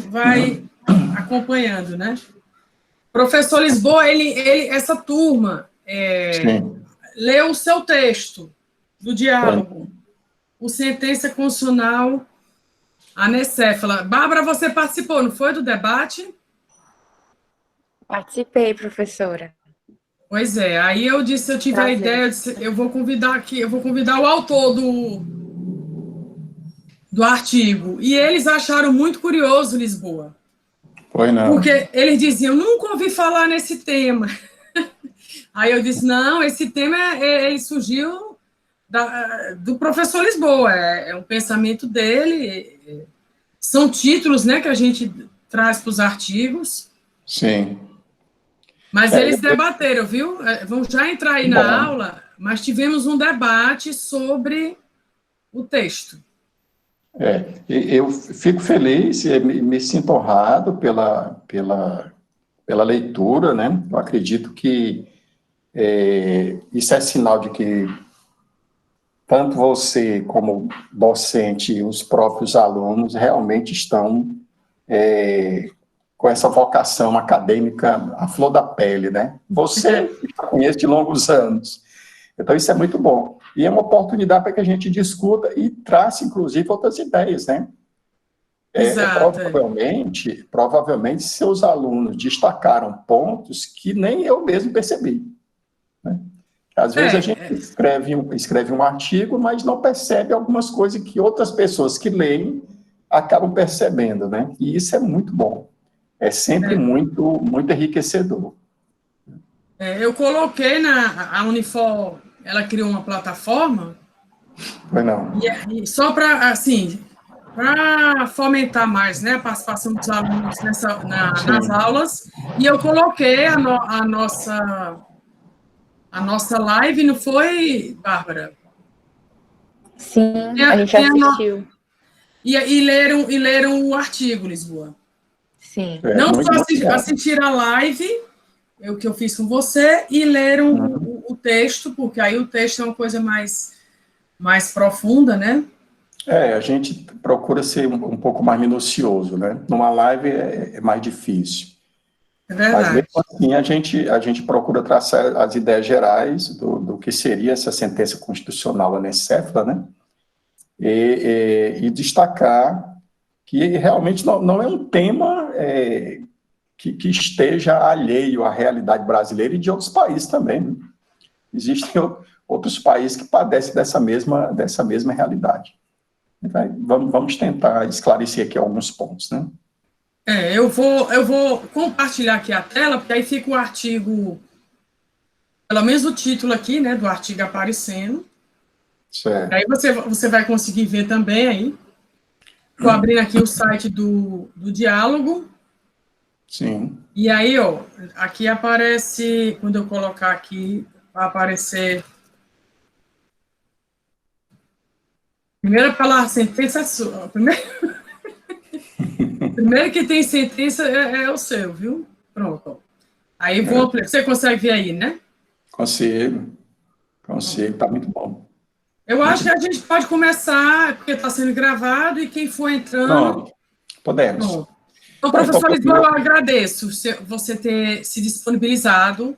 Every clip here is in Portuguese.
vai acompanhando, né? Professor Lisboa, essa turma leu o seu texto do diálogo, o Sentença Constitucional Anencéfala. Bárbara, você participou, não foi, do debate? Participei, professora. Pois é, aí eu disse, eu tive a ideia, eu vou convidar o autor do artigo, e eles acharam muito curioso, Lisboa. Foi não. Porque eles diziam, nunca ouvi falar nesse tema. Aí eu disse, não, esse tema ele surgiu do professor Lisboa, é um pensamento dele, são títulos, né, que a gente traz para os artigos. Sim. Mas eles debateram, viu? Vamos já entrar aí na aula, mas tivemos um debate sobre o texto. Eu fico feliz e me sinto honrado pela leitura, né? Eu acredito que isso é sinal de que tanto você como docente e os próprios alunos realmente estão com essa vocação acadêmica à flor da pele, né? Você conhece de longos anos. Então, isso é muito bom. E é uma oportunidade para que a gente discuta e traça, inclusive, outras ideias, né? Exato. Provavelmente, seus alunos destacaram pontos que nem eu mesmo percebi. Né? Às vezes a gente escreve um artigo, mas não percebe algumas coisas que outras pessoas que leem acabam percebendo, né? E isso é muito bom. É sempre muito enriquecedor. Eu coloquei a Unifor, ela criou uma plataforma. Foi não. E só para, assim, para fomentar mais, né, a participação dos alunos nas aulas, e eu coloquei a nossa live, não foi, Bárbara? Sim, a gente assistiu. E leram o artigo, Lisboa. Sim. Não só assistiram a live, o que eu fiz com você, e leram o texto, porque aí o texto é uma coisa mais profunda, né? A gente procura ser um pouco mais minucioso, né? Numa live é mais difícil. É verdade. Mas mesmo assim a gente procura traçar as ideias gerais do que seria essa sentença constitucional anencéfala, né? E destacar que realmente não é um tema que esteja alheio à realidade brasileira e de outros países também. Né? Existem outros países que padecem dessa mesma realidade. Vamos tentar esclarecer aqui alguns pontos, né? Eu vou compartilhar aqui a tela, porque aí fica o artigo, pelo menos o título aqui, né, do artigo aparecendo. Certo. Aí você vai conseguir ver também aí. Estou abrindo aqui o site do diálogo. Sim. E aí, aqui aparece, quando eu colocar aqui, vai aparecer. Primeiro pela sentença sua. Primeiro que tem sentença é o seu, viu? Pronto. Aí vou ampliar. Você consegue ver aí, né? Consigo, tá muito bom. Eu acho que a gente pode começar, porque está sendo gravado, e quem for entrando... Pronto, podemos. Pronto. Então, professor Lisboa, eu agradeço você ter se disponibilizado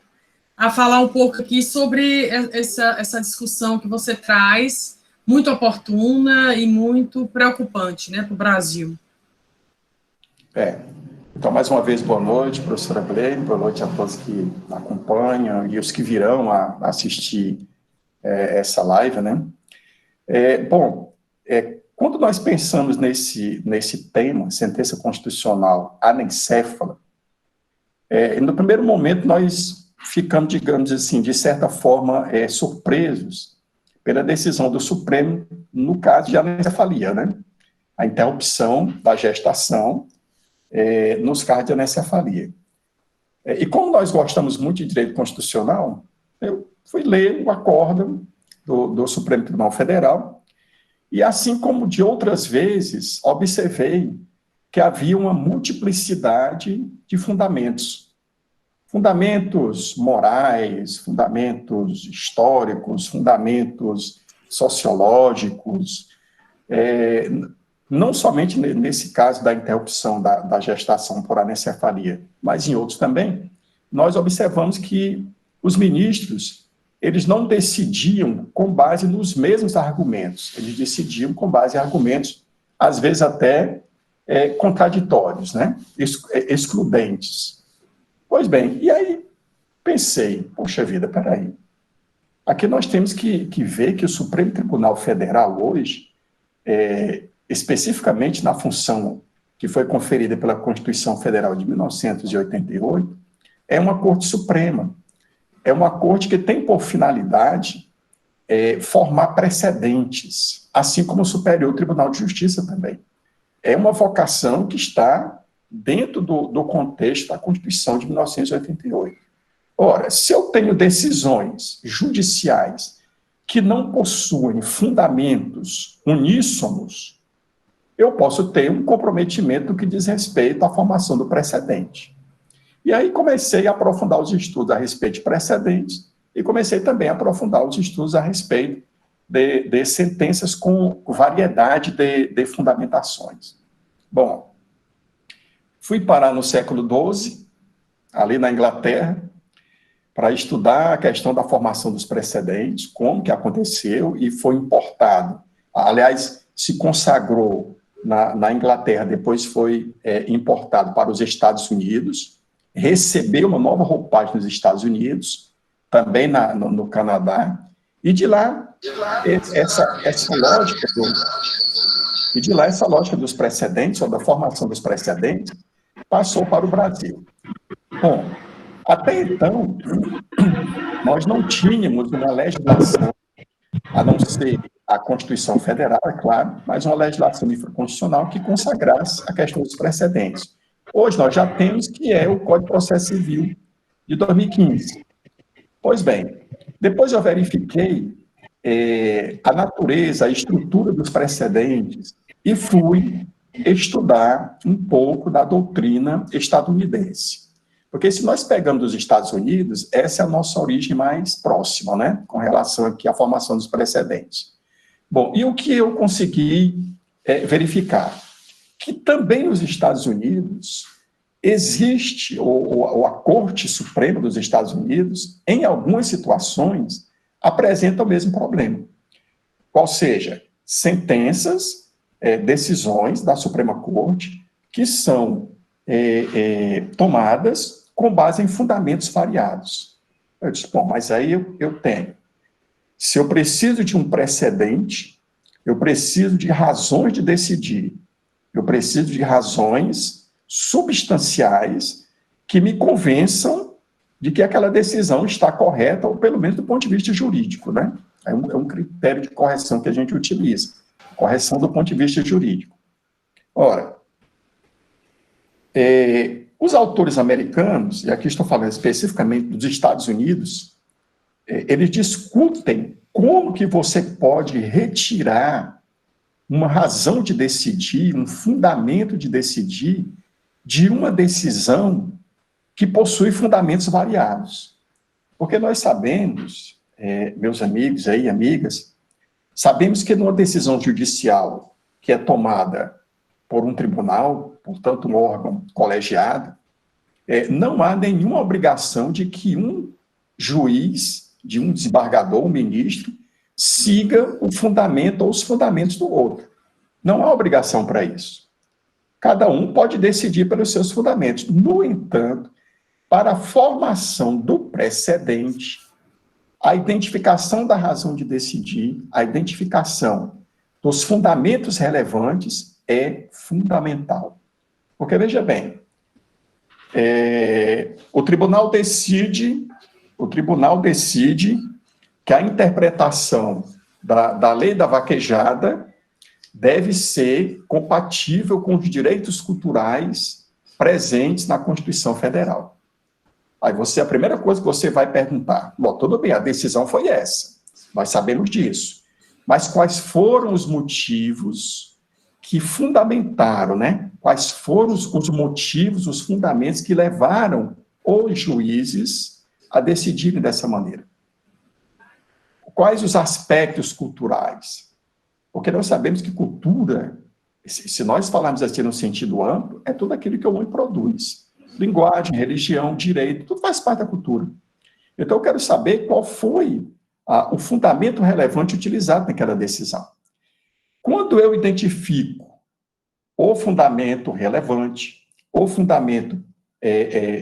a falar um pouco aqui sobre essa discussão que você traz, muito oportuna e muito preocupante, né, para o Brasil. Então, mais uma vez, boa noite, professora Gleine, boa noite a todos que acompanham e os que virão a assistir essa live, né? Quando nós pensamos nesse tema, sentença constitucional anencéfala, no primeiro momento nós ficamos, digamos assim, de certa forma, surpresos pela decisão do Supremo no caso de anencefalia, né? A interrupção da gestação nos casos de anencefalia. E como nós gostamos muito de direito constitucional, eu fui ler o acórdão do Supremo Tribunal Federal e, assim como de outras vezes, observei que havia uma multiplicidade de fundamentos. Fundamentos morais, fundamentos históricos, fundamentos sociológicos, não somente nesse caso da interrupção da gestação por anencefalia, mas em outros também, nós observamos que os ministros, eles não decidiam com base nos mesmos argumentos, eles decidiam com base em argumentos, às vezes até contraditórios, né? Excludentes. Pois bem, e aí pensei, poxa vida, peraí, aqui nós temos que ver que o Supremo Tribunal Federal hoje, especificamente na função que foi conferida pela Constituição Federal de 1988, é uma Corte Suprema. É uma corte que tem por finalidade formar precedentes, assim como o Superior Tribunal de Justiça também. É uma vocação que está dentro do contexto da Constituição de 1988. Ora, se eu tenho decisões judiciais que não possuem fundamentos uníssonos, eu posso ter um comprometimento que diz respeito à formação do precedente. E aí comecei a aprofundar os estudos a respeito de precedentes e comecei também a aprofundar os estudos a respeito de sentenças com variedade de fundamentações. Bom, fui parar no século XII, ali na Inglaterra, para estudar a questão da formação dos precedentes, como que aconteceu e foi importado. Aliás, se consagrou na Inglaterra, depois foi importado para os Estados Unidos, recebeu uma nova roupagem nos Estados Unidos, também no Canadá, e de lá essa lógica dos precedentes, ou da formação dos precedentes, passou para o Brasil. Bom, até então, nós não tínhamos uma legislação, a não ser a Constituição Federal, é claro, mas uma legislação infraconstitucional que consagrasse a questão dos precedentes. Hoje nós já temos que é o Código de Processo Civil de 2015. Pois bem, depois eu verifiquei a natureza, a estrutura dos precedentes e fui estudar um pouco da doutrina estadunidense. Porque se nós pegamos os Estados Unidos, essa é a nossa origem mais próxima, né, com relação aqui à formação dos precedentes. Bom, e o que eu consegui verificar? Que também nos Estados Unidos existe, ou a Corte Suprema dos Estados Unidos, em algumas situações, apresenta o mesmo problema. Qual seja, sentenças, decisões da Suprema Corte que são tomadas com base em fundamentos variados. Eu disse, bom, mas aí eu tenho. Se eu preciso de um precedente, eu preciso de razões de decidir, eu preciso de razões substanciais que me convençam de que aquela decisão está correta, ou pelo menos do ponto de vista jurídico, né? É um critério de correção que a gente utiliza, correção do ponto de vista jurídico. Ora, os autores americanos, e aqui estou falando especificamente dos Estados Unidos, eles discutem como que você pode retirar uma razão de decidir, um fundamento de decidir, de uma decisão que possui fundamentos variados. Porque nós sabemos, meus amigos aí, amigas, sabemos que numa decisão judicial que é tomada por um tribunal, portanto um órgão colegiado, não há nenhuma obrigação de que um juiz, de um desembargador, um ministro, siga o fundamento ou os fundamentos do outro. Não há obrigação para isso. Cada um pode decidir pelos seus fundamentos. No entanto, para a formação do precedente, a identificação da razão de decidir, a identificação dos fundamentos relevantes é fundamental. Porque, veja bem, o tribunal decide que a interpretação da lei da vaquejada deve ser compatível com os direitos culturais presentes na Constituição Federal. Aí a primeira coisa que você vai perguntar, bom, tudo bem, a decisão foi essa, nós sabemos disso, mas quais foram os motivos que fundamentaram, né? Quais foram os motivos, os fundamentos que levaram os juízes a decidirem dessa maneira? Quais os aspectos culturais? Porque nós sabemos que cultura se nós falarmos assim no sentido amplo, é tudo aquilo que o homem produz. Linguagem, religião, direito, tudo faz parte da cultura. Então, eu quero saber qual foi o fundamento relevante utilizado naquela decisão. Quando eu identifico o fundamento relevante, o fundamento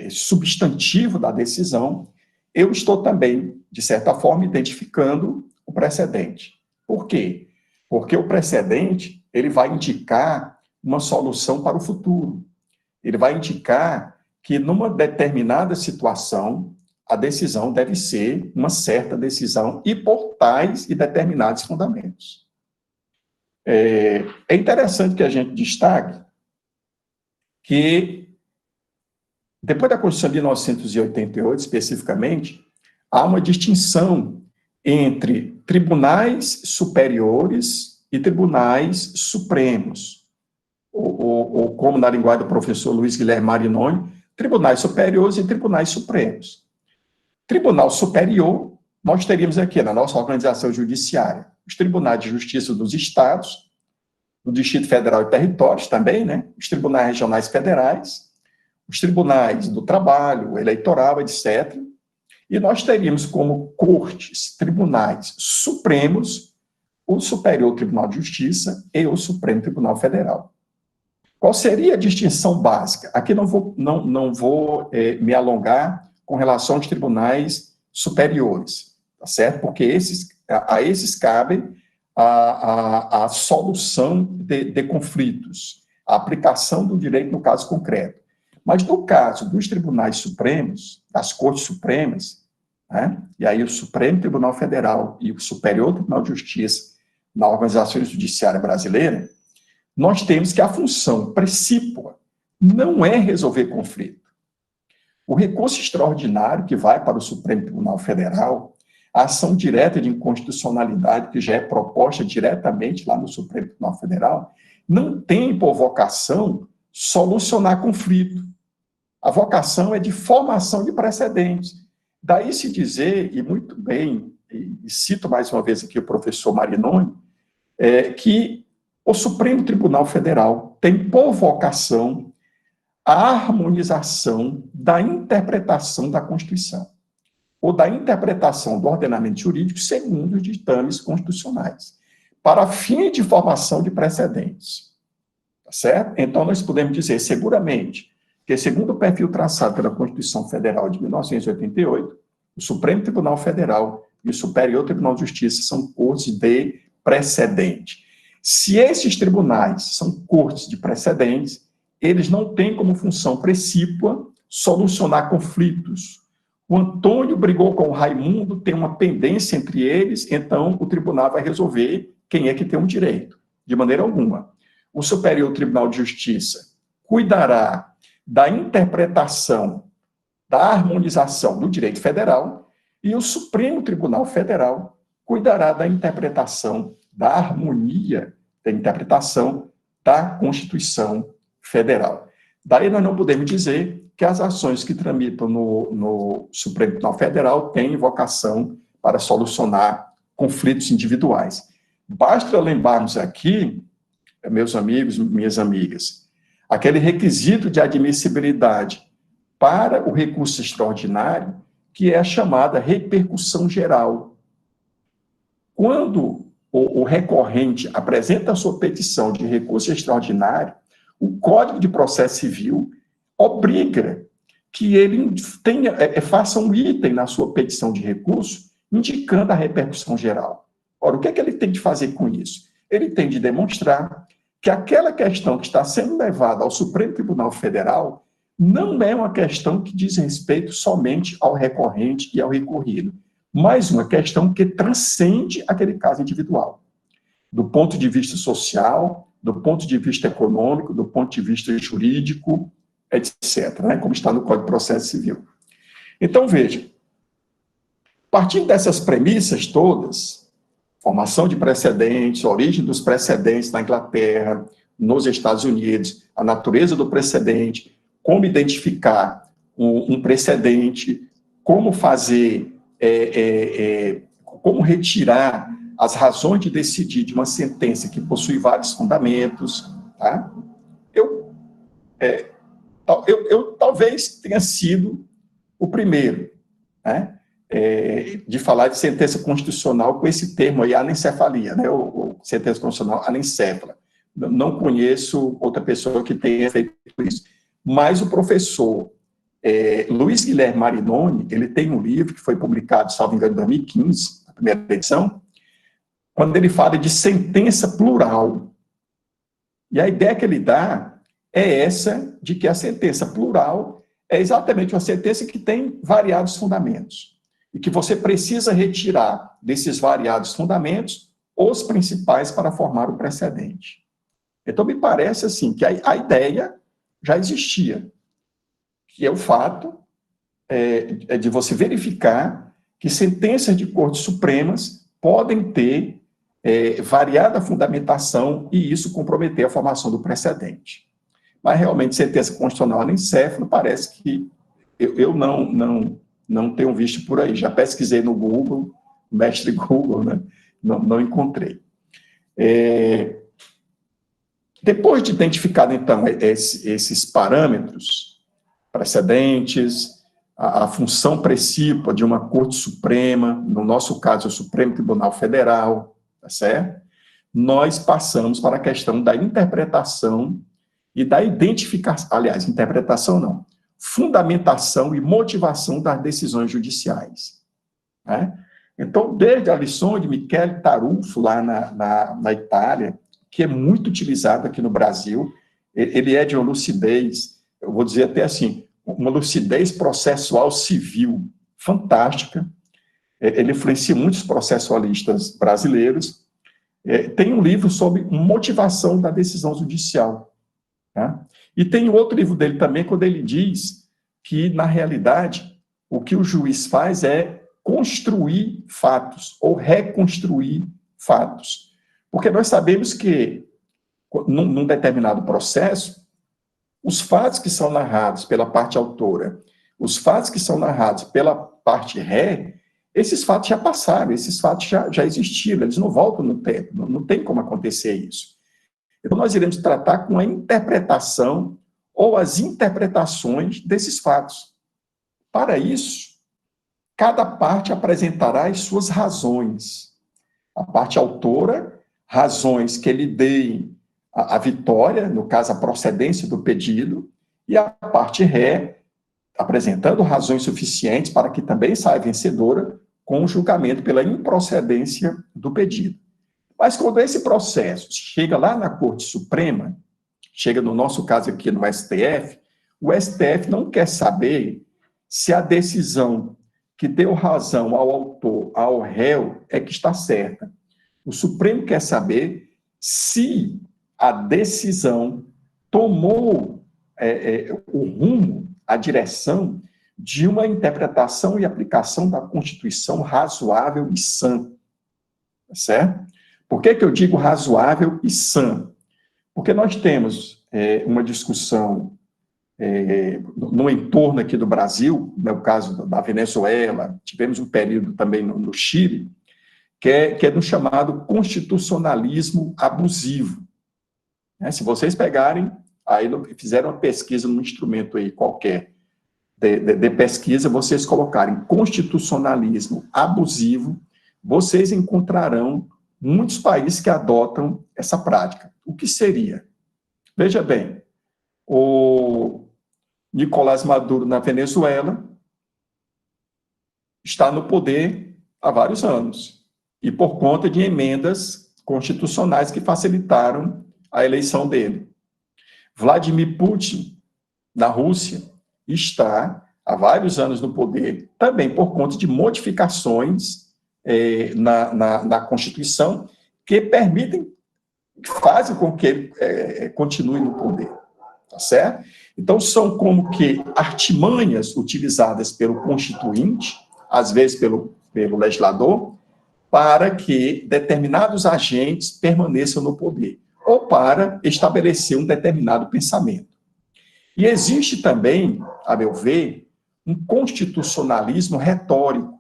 substantivo da decisão, eu estou também, de certa forma, identificando o precedente. Por quê? Porque o precedente, ele vai indicar uma solução para o futuro. Ele vai indicar que, numa determinada situação, a decisão deve ser uma certa decisão e por tais e determinados fundamentos. É interessante que a gente destaque que, depois da Constituição de 1988, especificamente, há uma distinção entre tribunais superiores e tribunais supremos, ou como na linguagem do professor Luiz Guilherme Marinoni, tribunais superiores e tribunais supremos. Tribunal superior, nós teríamos aqui na nossa organização judiciária os tribunais de justiça dos estados, do Distrito Federal e Territórios também, né? Os tribunais regionais federais, os tribunais do trabalho, eleitoral, etc. E nós teríamos como cortes, tribunais supremos, o Superior Tribunal de Justiça e o Supremo Tribunal Federal. Qual seria a distinção básica? Aqui não vou me alongar com relação aos tribunais superiores, tá certo? Porque a esses cabem a solução de conflitos, a aplicação do direito no caso concreto. Mas no caso dos tribunais supremos, das cortes supremas, né, e aí o Supremo Tribunal Federal e o Superior Tribunal de Justiça na organização judiciária brasileira, nós temos que a função precípua não é resolver conflito. O recurso extraordinário que vai para o Supremo Tribunal Federal, a ação direta de inconstitucionalidade que já é proposta diretamente lá no Supremo Tribunal Federal, não tem por vocação solucionar conflito. A vocação é de formação de precedentes. Daí se dizer, e muito bem, e cito mais uma vez aqui o professor Marinoni, que o Supremo Tribunal Federal tem por vocação a harmonização da interpretação da Constituição, ou da interpretação do ordenamento jurídico segundo os ditames constitucionais, para fim de formação de precedentes. Tá certo? Então, nós podemos dizer, seguramente, que segundo o perfil traçado pela Constituição Federal de 1988, o Supremo Tribunal Federal e o Superior Tribunal de Justiça são cortes de precedente. Se esses tribunais são cortes de precedentes, eles não têm como função precípua solucionar conflitos. O Antônio brigou com o Raimundo, tem uma pendência entre eles, então o tribunal vai resolver quem é que tem um direito, de maneira alguma. O Superior Tribunal de Justiça cuidará da interpretação, da harmonização do direito federal, e o Supremo Tribunal Federal cuidará da interpretação, da harmonia, da interpretação da Constituição Federal. Daí nós não podemos dizer que as ações que tramitam no Supremo Tribunal Federal têm vocação para solucionar conflitos individuais. Basta lembrarmos aqui, meus amigos, minhas amigas, aquele requisito de admissibilidade para o recurso extraordinário, que é a chamada repercussão geral. Quando o recorrente apresenta a sua petição de recurso extraordinário, o Código de Processo Civil obriga que ele faça um item na sua petição de recurso indicando a repercussão geral. Ora, o que é que ele tem de fazer com isso? Ele tem de demonstrar que aquela questão que está sendo levada ao Supremo Tribunal Federal não é uma questão que diz respeito somente ao recorrente e ao recorrido, mas uma questão que transcende aquele caso individual, do ponto de vista social, do ponto de vista econômico, do ponto de vista jurídico, etc., né, como está no Código de Processo Civil. Então, veja, partindo dessas premissas todas, formação de precedentes, origem dos precedentes na Inglaterra, nos Estados Unidos, a natureza do precedente, como identificar um precedente, como fazer, como retirar as razões de decidir de uma sentença que possui vários fundamentos, tá? Eu talvez tenha sido o primeiro, né, de falar de sentença constitucional com esse termo aí, anencefalia, né, ou sentença constitucional anencéfala. Não conheço outra pessoa que tenha feito isso. Mas o professor Luiz Guilherme Marinoni, ele tem um livro que foi publicado, salvo engano, em 2015, a primeira edição, quando ele fala de sentença plural. E a ideia que ele dá é essa, de que a sentença plural é exatamente uma sentença que tem variados fundamentos, e que você precisa retirar desses variados fundamentos os principais para formar o precedente. Então, me parece assim, que a ideia já existia, que é o fato de você verificar que sentenças de cortes supremas podem ter variada fundamentação e isso comprometer a formação do precedente. Mas, realmente, sentença constitucional anencéfala, parece que eu não tenho visto por aí. Já pesquisei no Google, mestre Google, né? Não encontrei. Depois de identificado, então, esses parâmetros, precedentes, a função precípua de uma Corte Suprema, no nosso caso, o Supremo Tribunal Federal, tá certo? Nós passamos para a questão da interpretação e da identificação, aliás, interpretação não, fundamentação e motivação das decisões judiciais, né? Então, desde a lição de Michele Tarufo, lá na Itália, que é muito utilizado aqui no Brasil, ele é de uma lucidez, eu vou dizer até assim, uma lucidez processual civil fantástica, ele influencia muitos processualistas brasileiros, tem um livro sobre motivação da decisão judicial, tá? E tem outro livro dele também, quando ele diz que, na realidade, o que o juiz faz é construir fatos, ou reconstruir fatos. Porque nós sabemos que, num determinado processo, os fatos que são narrados pela parte autora, os fatos que são narrados pela parte ré, esses fatos já passaram, esses fatos já existiram, eles não voltam no tempo, não tem como acontecer isso. Então, nós iremos tratar com a interpretação ou as interpretações desses fatos. Para isso, cada parte apresentará as suas razões. A parte autora, razões que lhe deem a vitória, no caso, a procedência do pedido, e a parte ré, apresentando razões suficientes para que também saia vencedora com o julgamento pela improcedência do pedido. Mas quando esse processo chega lá na Corte Suprema, chega no nosso caso aqui no STF, o STF não quer saber se a decisão que deu razão ao autor, ao réu, é que está certa. O Supremo quer saber se a decisão tomou o rumo, a direção de uma interpretação e aplicação da Constituição razoável e sã. Certo? Por que eu digo razoável e sã? Porque nós temos uma discussão no entorno aqui do Brasil, no caso da Venezuela, tivemos um período também no Chile, que é no chamado constitucionalismo abusivo. Se vocês pegarem, aí fizeram uma pesquisa num instrumento aí qualquer de pesquisa, vocês colocarem constitucionalismo abusivo, vocês encontrarão muitos países que adotam essa prática. O que seria? Veja bem, o Nicolás Maduro na Venezuela está no poder há vários anos, e por conta de emendas constitucionais que facilitaram a eleição dele. Vladimir Putin, na Rússia, está há vários anos no poder, também por conta de modificações na Constituição que permitem, fazem com que ele continue no poder, tá certo? Então, são como que artimanhas utilizadas pelo constituinte, às vezes pelo legislador, para que determinados agentes permaneçam no poder, ou para estabelecer um determinado pensamento. E existe também, a meu ver, um constitucionalismo retórico,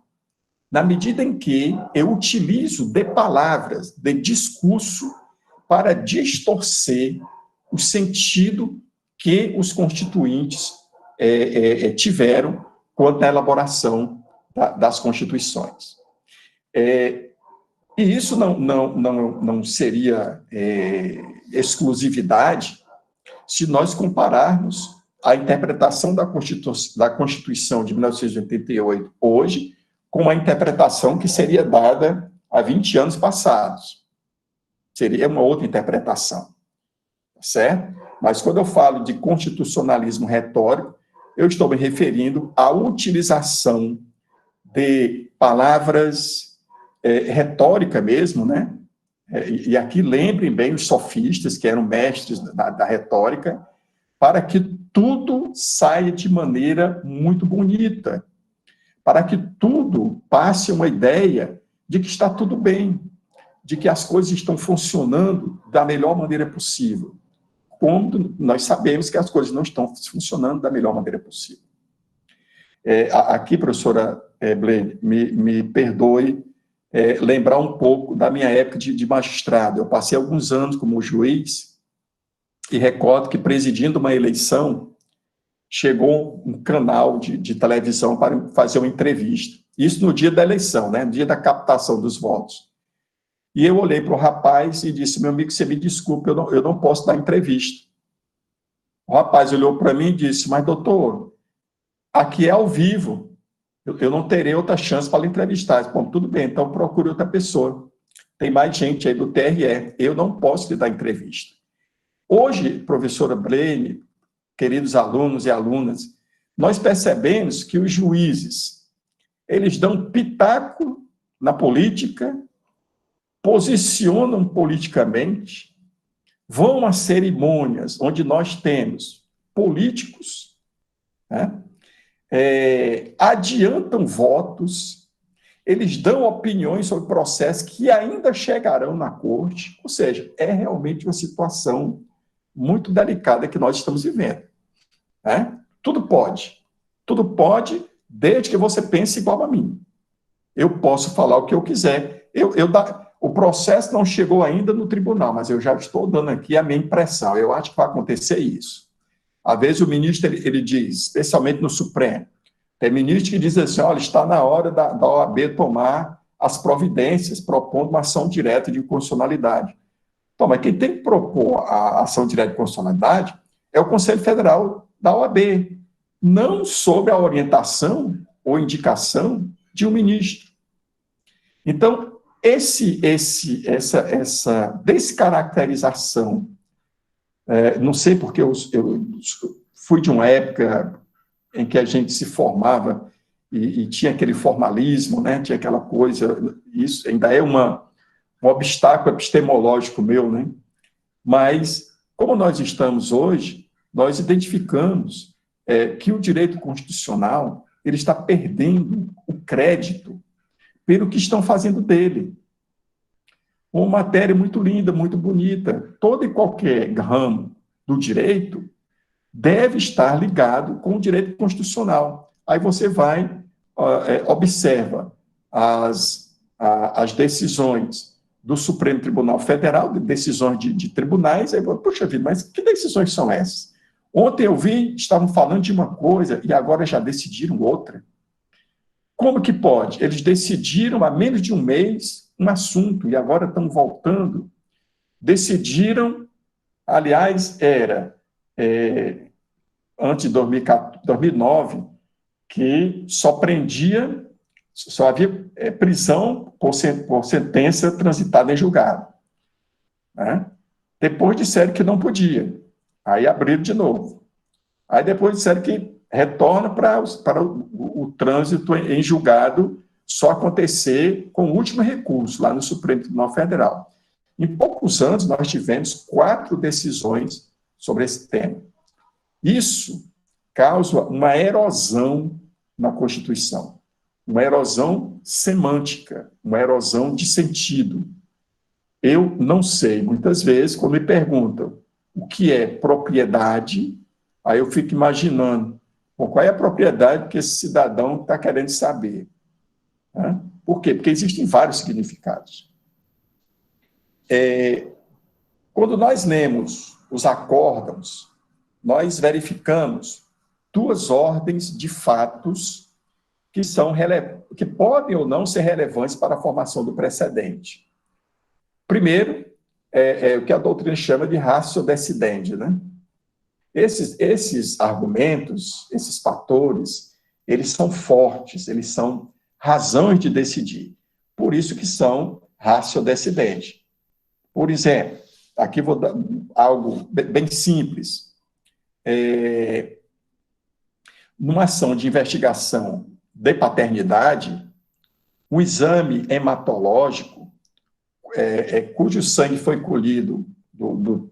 na medida em que eu utilizo de palavras, de discurso, para distorcer o sentido que os constituintes tiveram quanto à elaboração das constituições. E isso não seria exclusividade se nós compararmos a interpretação da Constituição de 1988 hoje com a interpretação que seria dada há 20 anos passados. Seria uma outra interpretação, certo? Mas quando eu falo de constitucionalismo retórico, eu estou me referindo à utilização de palavras retórica mesmo, né? E aqui lembrem bem os sofistas, que eram mestres da retórica, para que tudo saia de maneira muito bonita, para que tudo passe uma ideia de que está tudo bem, de que as coisas estão funcionando da melhor maneira possível, quando nós sabemos que as coisas não estão funcionando da melhor maneira possível. Aqui, professora Blaine, me perdoe lembrar um pouco da minha época de magistrado. Eu passei alguns anos como juiz e recordo que, presidindo uma eleição, chegou um canal de televisão para fazer uma entrevista. Isso no dia da eleição, né? No dia da captação dos votos. E eu olhei para o rapaz e disse: meu amigo, você me desculpe, eu não posso dar entrevista. O rapaz olhou para mim e disse: mas, doutor, aqui é ao vivo, eu não terei outra chance para lhe entrevistar. Bom, tudo bem, então procure outra pessoa. Tem mais gente aí do TRE, eu não posso lhe dar entrevista. Hoje, professora Blaine, queridos alunos e alunas, nós percebemos que os juízes, eles dão pitaco na política, posicionam politicamente, vão a cerimônias onde nós temos políticos, né? Adiantam votos, eles dão opiniões sobre processos que ainda chegarão na corte, ou seja, é realmente uma situação muito delicada que nós estamos vivendo, né? Tudo pode, desde que você pense igual a mim. Eu posso falar o que eu quiser, o processo não chegou ainda no tribunal, mas eu já estou dando aqui a minha impressão, eu acho que vai acontecer isso. Às vezes o ministro, ele diz, especialmente no Supremo, tem ministro que diz assim: olha, está na hora da OAB tomar as providências, propondo uma ação direta de inconstitucionalidade. Então, mas quem tem que propor a ação direta de constitucionalidade é o Conselho Federal da OAB, não sob a orientação ou indicação de um ministro. Então, essa descaracterização, não sei porque eu fui de uma época em que a gente se formava e tinha aquele formalismo, né? Tinha aquela coisa, isso ainda é um obstáculo epistemológico meu, né? Mas, como nós estamos hoje, nós identificamos que o direito constitucional ele está perdendo o crédito pelo que estão fazendo dele. Uma matéria muito linda, muito bonita. Todo e qualquer ramo do direito deve estar ligado com o direito constitucional. Aí você vai, observa as decisões do Supremo Tribunal Federal, decisões de tribunais, aí, puxa vida, mas que decisões são essas? Ontem eu vi, estavam falando de uma coisa e agora já decidiram outra. Como que pode? Eles decidiram há menos de um mês um assunto e agora estão voltando. Decidiram, aliás, antes de 2009, que só havia prisão por sentença transitada em julgado, né? Depois disseram que não podia, aí abriram de novo. Aí depois disseram que retorna para o trânsito em julgado só acontecer com o último recurso, lá no Supremo Tribunal Federal. Em poucos anos, nós tivemos 4 decisões sobre esse tema. Isso causa uma erosão na Constituição, uma erosão semântica, uma erosão de sentido. Eu não sei, muitas vezes, quando me perguntam o que é propriedade, aí eu fico imaginando, qual é a propriedade que esse cidadão está querendo saber? Né? Por quê? Porque existem vários significados. Quando nós lemos os acórdãos, nós verificamos duas ordens de fatos que podem ou não ser relevantes para a formação do precedente. Primeiro, é o que a doutrina chama de ratio decidendi, né? Esses argumentos, esses fatores, eles são fortes, eles são razões de decidir. Por isso que são ratio decidendi. Por exemplo, aqui vou dar algo bem simples. Numa ação de investigação de paternidade, o exame hematológico, cujo sangue foi colhido do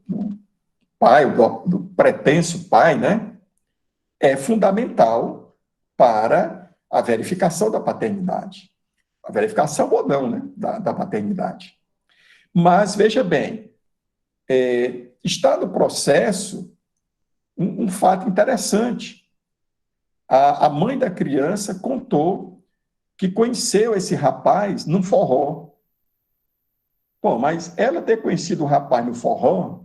pai, do pretenso pai, né, é fundamental para a verificação da paternidade. A verificação ou não, né, da paternidade. Mas, veja bem, está no processo um fato interessante. A mãe da criança contou que conheceu esse rapaz num forró. Bom, mas ela ter conhecido o rapaz no forró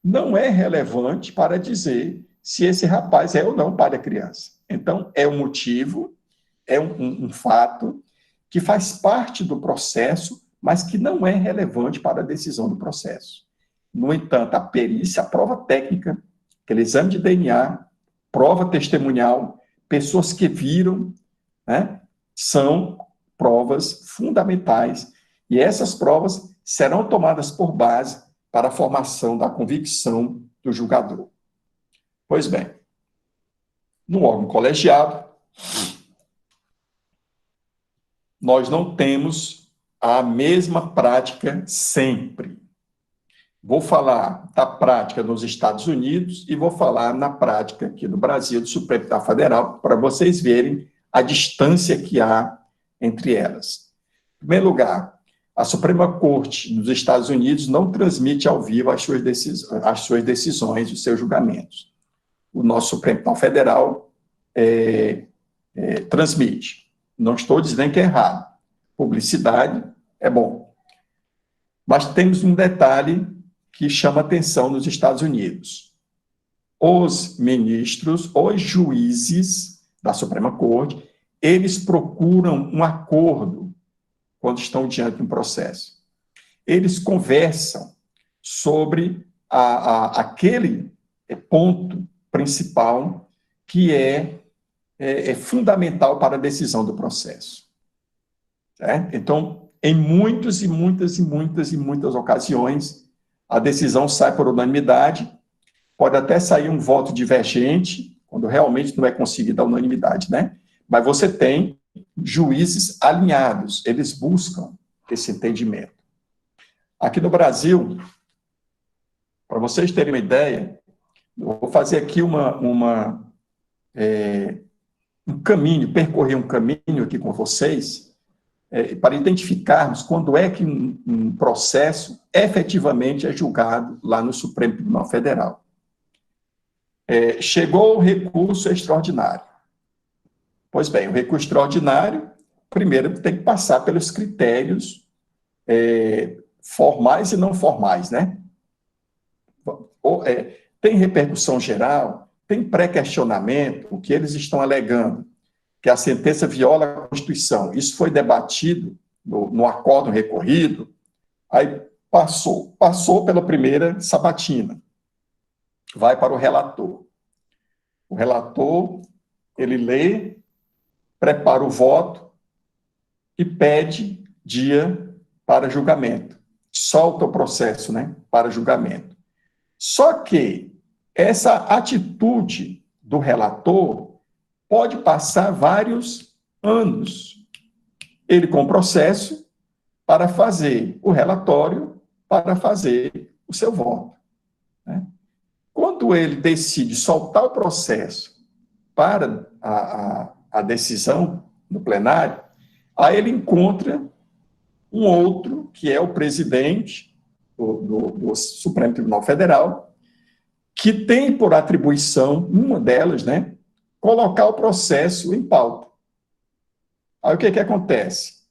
não é relevante para dizer se esse rapaz é ou não pai da criança. Então, é um motivo, é um fato que faz parte do processo, mas que não é relevante para a decisão do processo. No entanto, a perícia, a prova técnica, aquele exame de DNA, prova testemunhal, pessoas que viram, né, são provas fundamentais, e essas provas serão tomadas por base para a formação da convicção do julgador. Pois bem, no órgão colegiado, nós não temos a mesma prática sempre. Vou falar da prática nos Estados Unidos e vou falar na prática aqui no Brasil, do Supremo Tribunal Federal, para vocês verem a distância que há entre elas. Em primeiro lugar, a Suprema Corte dos Estados Unidos não transmite ao vivo as suas decisões, os seus julgamentos. O nosso Supremo Tribunal Federal transmite. Não estou dizendo que é errado. Publicidade é bom. Mas temos um detalhe que chama atenção nos Estados Unidos. Os ministros, os juízes da Suprema Corte, eles procuram um acordo quando estão diante de um processo. Eles conversam sobre aquele ponto principal que é fundamental para a decisão do processo. Certo? Então, em muitas ocasiões, a decisão sai por unanimidade, pode até sair um voto divergente, quando realmente não é conseguida a unanimidade, né? Mas você tem juízes alinhados, eles buscam esse entendimento. Aqui no Brasil, para vocês terem uma ideia, eu vou fazer aqui percorrer um caminho aqui com vocês, para identificarmos quando é que um processo efetivamente é julgado lá no Supremo Tribunal Federal. Chegou o recurso extraordinário. Pois bem, o recurso extraordinário, primeiro, tem que passar pelos critérios formais e não formais, né? Tem repercussão geral, tem pré-questionamento, o que eles estão alegando, que a sentença viola a Constituição. Isso foi debatido no acórdão recorrido, aí passou pela primeira sabatina, vai para o relator. O relator, ele lê, prepara o voto e pede dia para julgamento. Solta o processo, né, para julgamento. Só que essa atitude do relator pode passar vários anos. Ele com o processo para fazer o relatório, para fazer o seu voto. Né? Quando ele decide soltar o processo para a decisão no plenário, aí ele encontra um outro, que é o presidente do Supremo Tribunal Federal, que tem por atribuição, uma delas, né, colocar o processo em pauta. Aí o que acontece?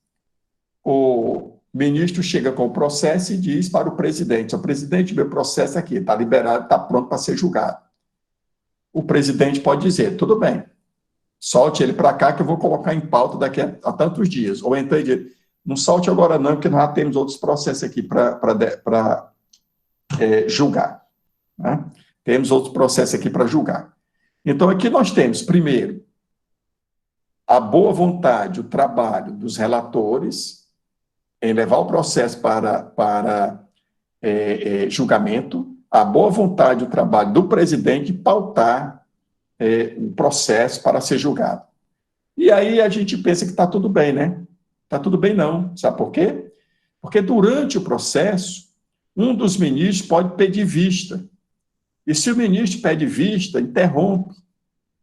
O ministro chega com o processo e diz para o presidente: o presidente, meu processo aqui, está liberado, está pronto para ser julgado. O presidente pode dizer: tudo bem, solte ele para cá que eu vou colocar em pauta daqui a tantos dias. Ou então ele diz: não solte agora não, porque nós já temos outros processos aqui para julgar. Né? Temos outros processos aqui para julgar. Então, aqui nós temos, primeiro, a boa vontade, o trabalho dos relatores em levar o processo para julgamento, a boa vontade, o trabalho do presidente em pautar o processo para ser julgado. E aí a gente pensa que está tudo bem, né? Está tudo bem não. Sabe por quê? Porque durante o processo, um dos ministros pode pedir vista. E se o ministro pede vista, interrompe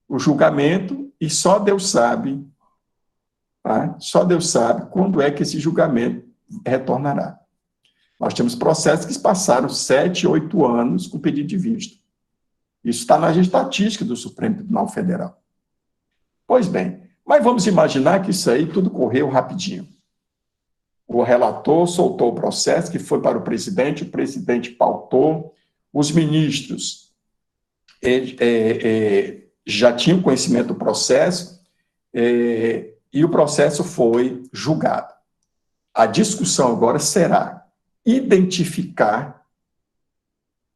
o julgamento e só Deus sabe, tá? Só Deus sabe quando é que esse julgamento retornará. Nós temos processos que passaram 7, 8 anos com pedido de vista. Isso está na estatística do Supremo Tribunal Federal. Pois bem, mas vamos imaginar que isso aí tudo correu rapidinho. O relator soltou o processo, que foi para o presidente pautou, os ministros já tinham conhecimento do processo e o processo foi julgado. A discussão agora será identificar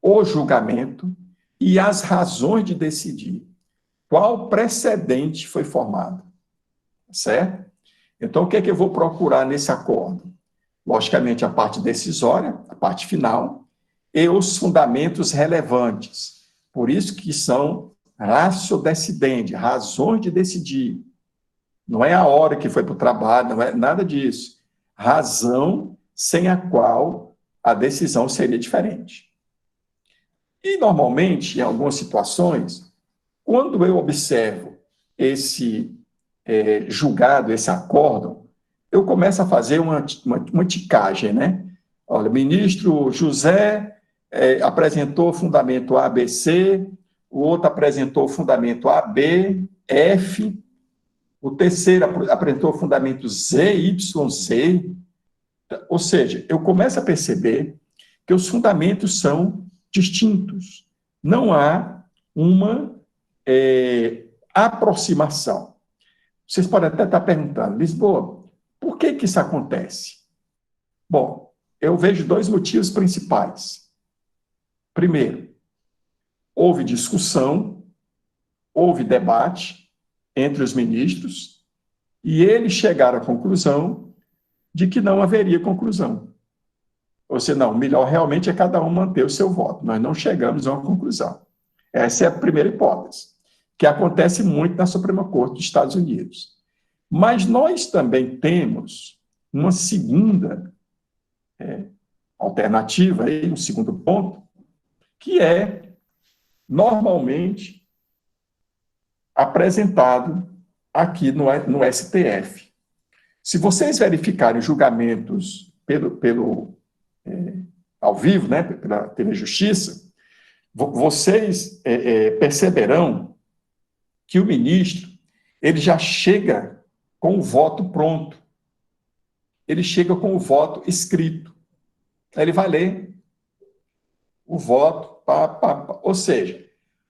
o julgamento e as razões de decidir qual precedente foi formado, certo? Então, o que é que eu vou procurar nesse acordo? Logicamente, a parte decisória, a parte final, e os fundamentos relevantes. Por isso que são ratio decidendi, razões de decidir. Não é a hora que foi para o trabalho, não é nada disso. Razão sem a qual a decisão seria diferente. E, normalmente, em algumas situações, quando eu observo esse julgado, esse acórdão, eu começo a fazer uma ticagem, né? Olha, o ministro José apresentou o fundamento A, B, C, o outro apresentou o fundamento A, B, F, o terceiro apresentou o fundamento Z, Y, Z. Ou seja, eu começo a perceber que os fundamentos são distintos. Não há uma aproximação. Vocês podem até estar perguntando, Lisboa, por que isso acontece? Bom, eu vejo 2 motivos principais. Primeiro, houve discussão, houve debate entre os ministros e eles chegaram à conclusão de que não haveria conclusão. Ou seja, não, o melhor realmente é cada um manter o seu voto. Nós não chegamos a uma conclusão. Essa é a primeira hipótese, que acontece muito na Suprema Corte dos Estados Unidos. Mas nós também temos uma segunda alternativa, aí, um segundo ponto, que é normalmente apresentado aqui no STF. Se vocês verificarem julgamentos ao vivo, né, pela TV Justiça, vocês perceberão que o ministro ele já chega com o voto pronto. Ele chega com o voto escrito. Ele vai ler o voto, ou seja,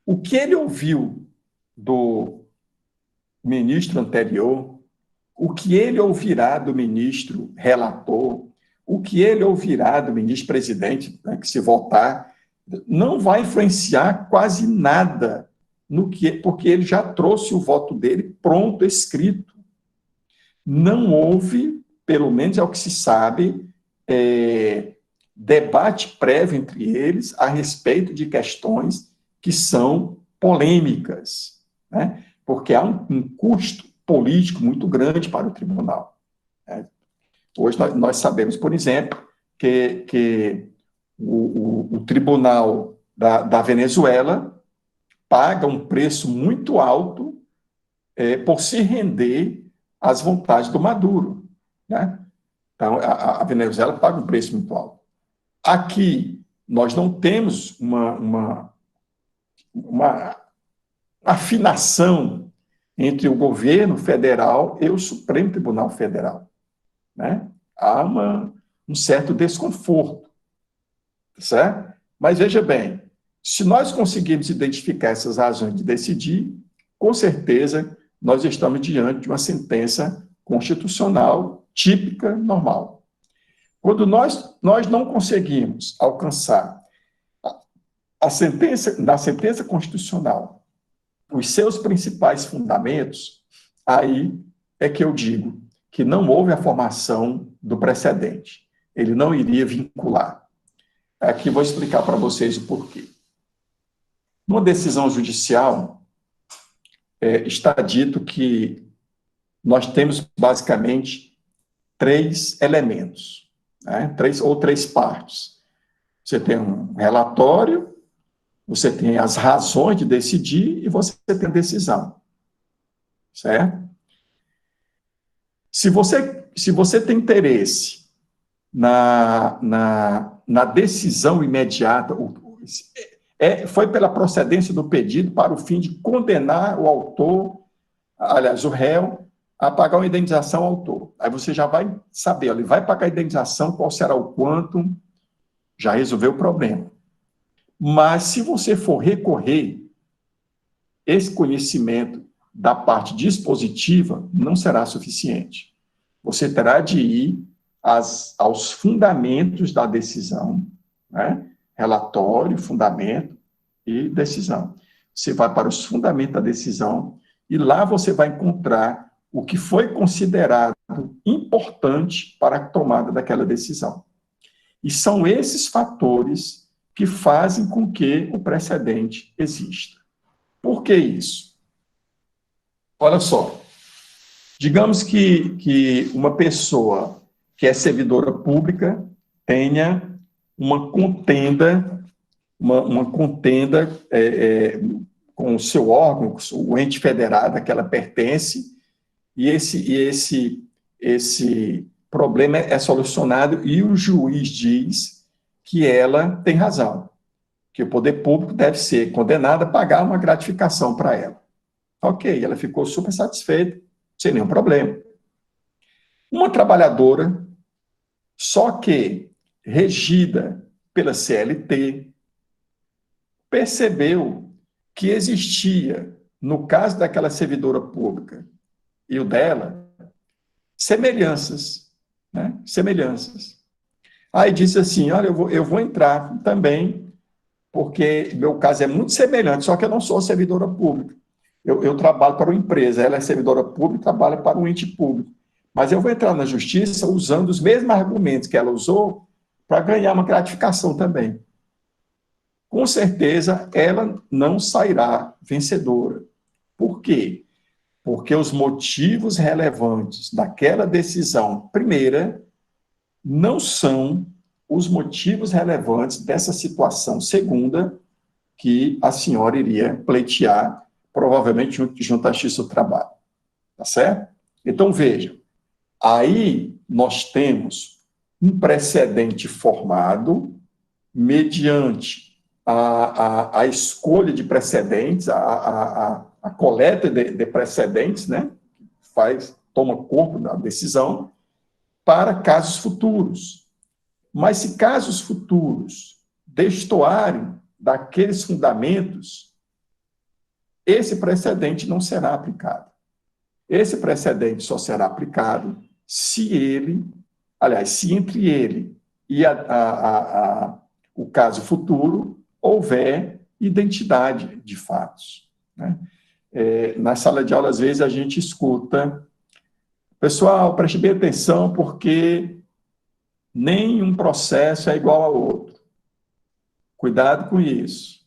o que ele ouviu do ministro anterior, o que ele ouvirá do ministro relator, o que ele ouvirá do ministro presidente, né, que se votar, não vai influenciar quase nada porque ele já trouxe o voto dele pronto, escrito. Não houve, pelo menos é o que se sabe, debate prévio entre eles a respeito de questões que são polêmicas, né? Porque há um custo político muito grande para o tribunal. Né? Hoje nós sabemos, por exemplo, que o tribunal da Venezuela paga um preço muito alto por se render às vontades do Maduro. Né? Então, a Venezuela paga um preço muito alto. Aqui, nós não temos uma afinação entre o governo federal e o Supremo Tribunal Federal. Né? Há um certo desconforto, certo? Mas veja bem, se nós conseguirmos identificar essas razões de decidir, com certeza nós estamos diante de uma sentença constitucional típica, normal. Quando nós não conseguimos alcançar na sentença constitucional os seus principais fundamentos, aí é que eu digo que não houve a formação do precedente. Ele não iria vincular. Aqui vou explicar para vocês o porquê. Numa decisão judicial, está dito que nós temos basicamente 3 elementos, né? três partes. Você tem um relatório, você tem as razões de decidir e você tem a decisão, certo? Se você tem interesse na decisão imediata, foi pela procedência do pedido para o fim de condenar o autor, aliás, o réu, a pagar uma indenização ao autor. Aí você já vai saber, ele vai pagar a indenização, qual será o quanto, já resolveu o problema. Mas se você for recorrer, esse conhecimento da parte dispositiva não será suficiente. Você terá de ir aos fundamentos da decisão, né? Relatório, fundamento e decisão. Você vai para os fundamentos da decisão e lá você vai encontrar o que foi considerado importante para a tomada daquela decisão. E são esses fatores que fazem com que o precedente exista. Por que isso? Olha só, digamos que uma pessoa que é servidora pública tenha uma contenda com o seu órgão, o ente federado a que ela pertence, e esse problema é solucionado e o juiz diz que ela tem razão, que o poder público deve ser condenado a pagar uma gratificação para ela. Ok, ela ficou super satisfeita, sem nenhum problema. Uma trabalhadora, só que regida pela CLT, percebeu que existia, no caso daquela servidora pública e o dela, semelhanças, né? Semelhanças. Aí disse assim, olha, eu vou entrar também, porque meu caso é muito semelhante, só que eu não sou servidora pública. Eu trabalho para uma empresa, ela é servidora pública e trabalha para um ente público. Mas eu vou entrar na justiça usando os mesmos argumentos que ela usou para ganhar uma gratificação também. Com certeza, ela não sairá vencedora. Por quê? Porque os motivos relevantes daquela decisão primeira não são os motivos relevantes dessa situação segunda que a senhora iria pleitear, provavelmente junto à Justiça do Trabalho. Tá certo? Então, vejam, aí nós temos um precedente formado mediante a escolha de precedentes, a coleta de precedentes, né? Toma corpo da decisão para casos futuros. Mas se casos futuros destoarem daqueles fundamentos, esse precedente não será aplicado. Esse precedente só será aplicado se entre ele e o caso futuro houver identidade de fatos, né? Na sala de aula, às vezes, a gente escuta, pessoal, preste bem atenção, porque nenhum processo é igual ao outro. Cuidado com isso.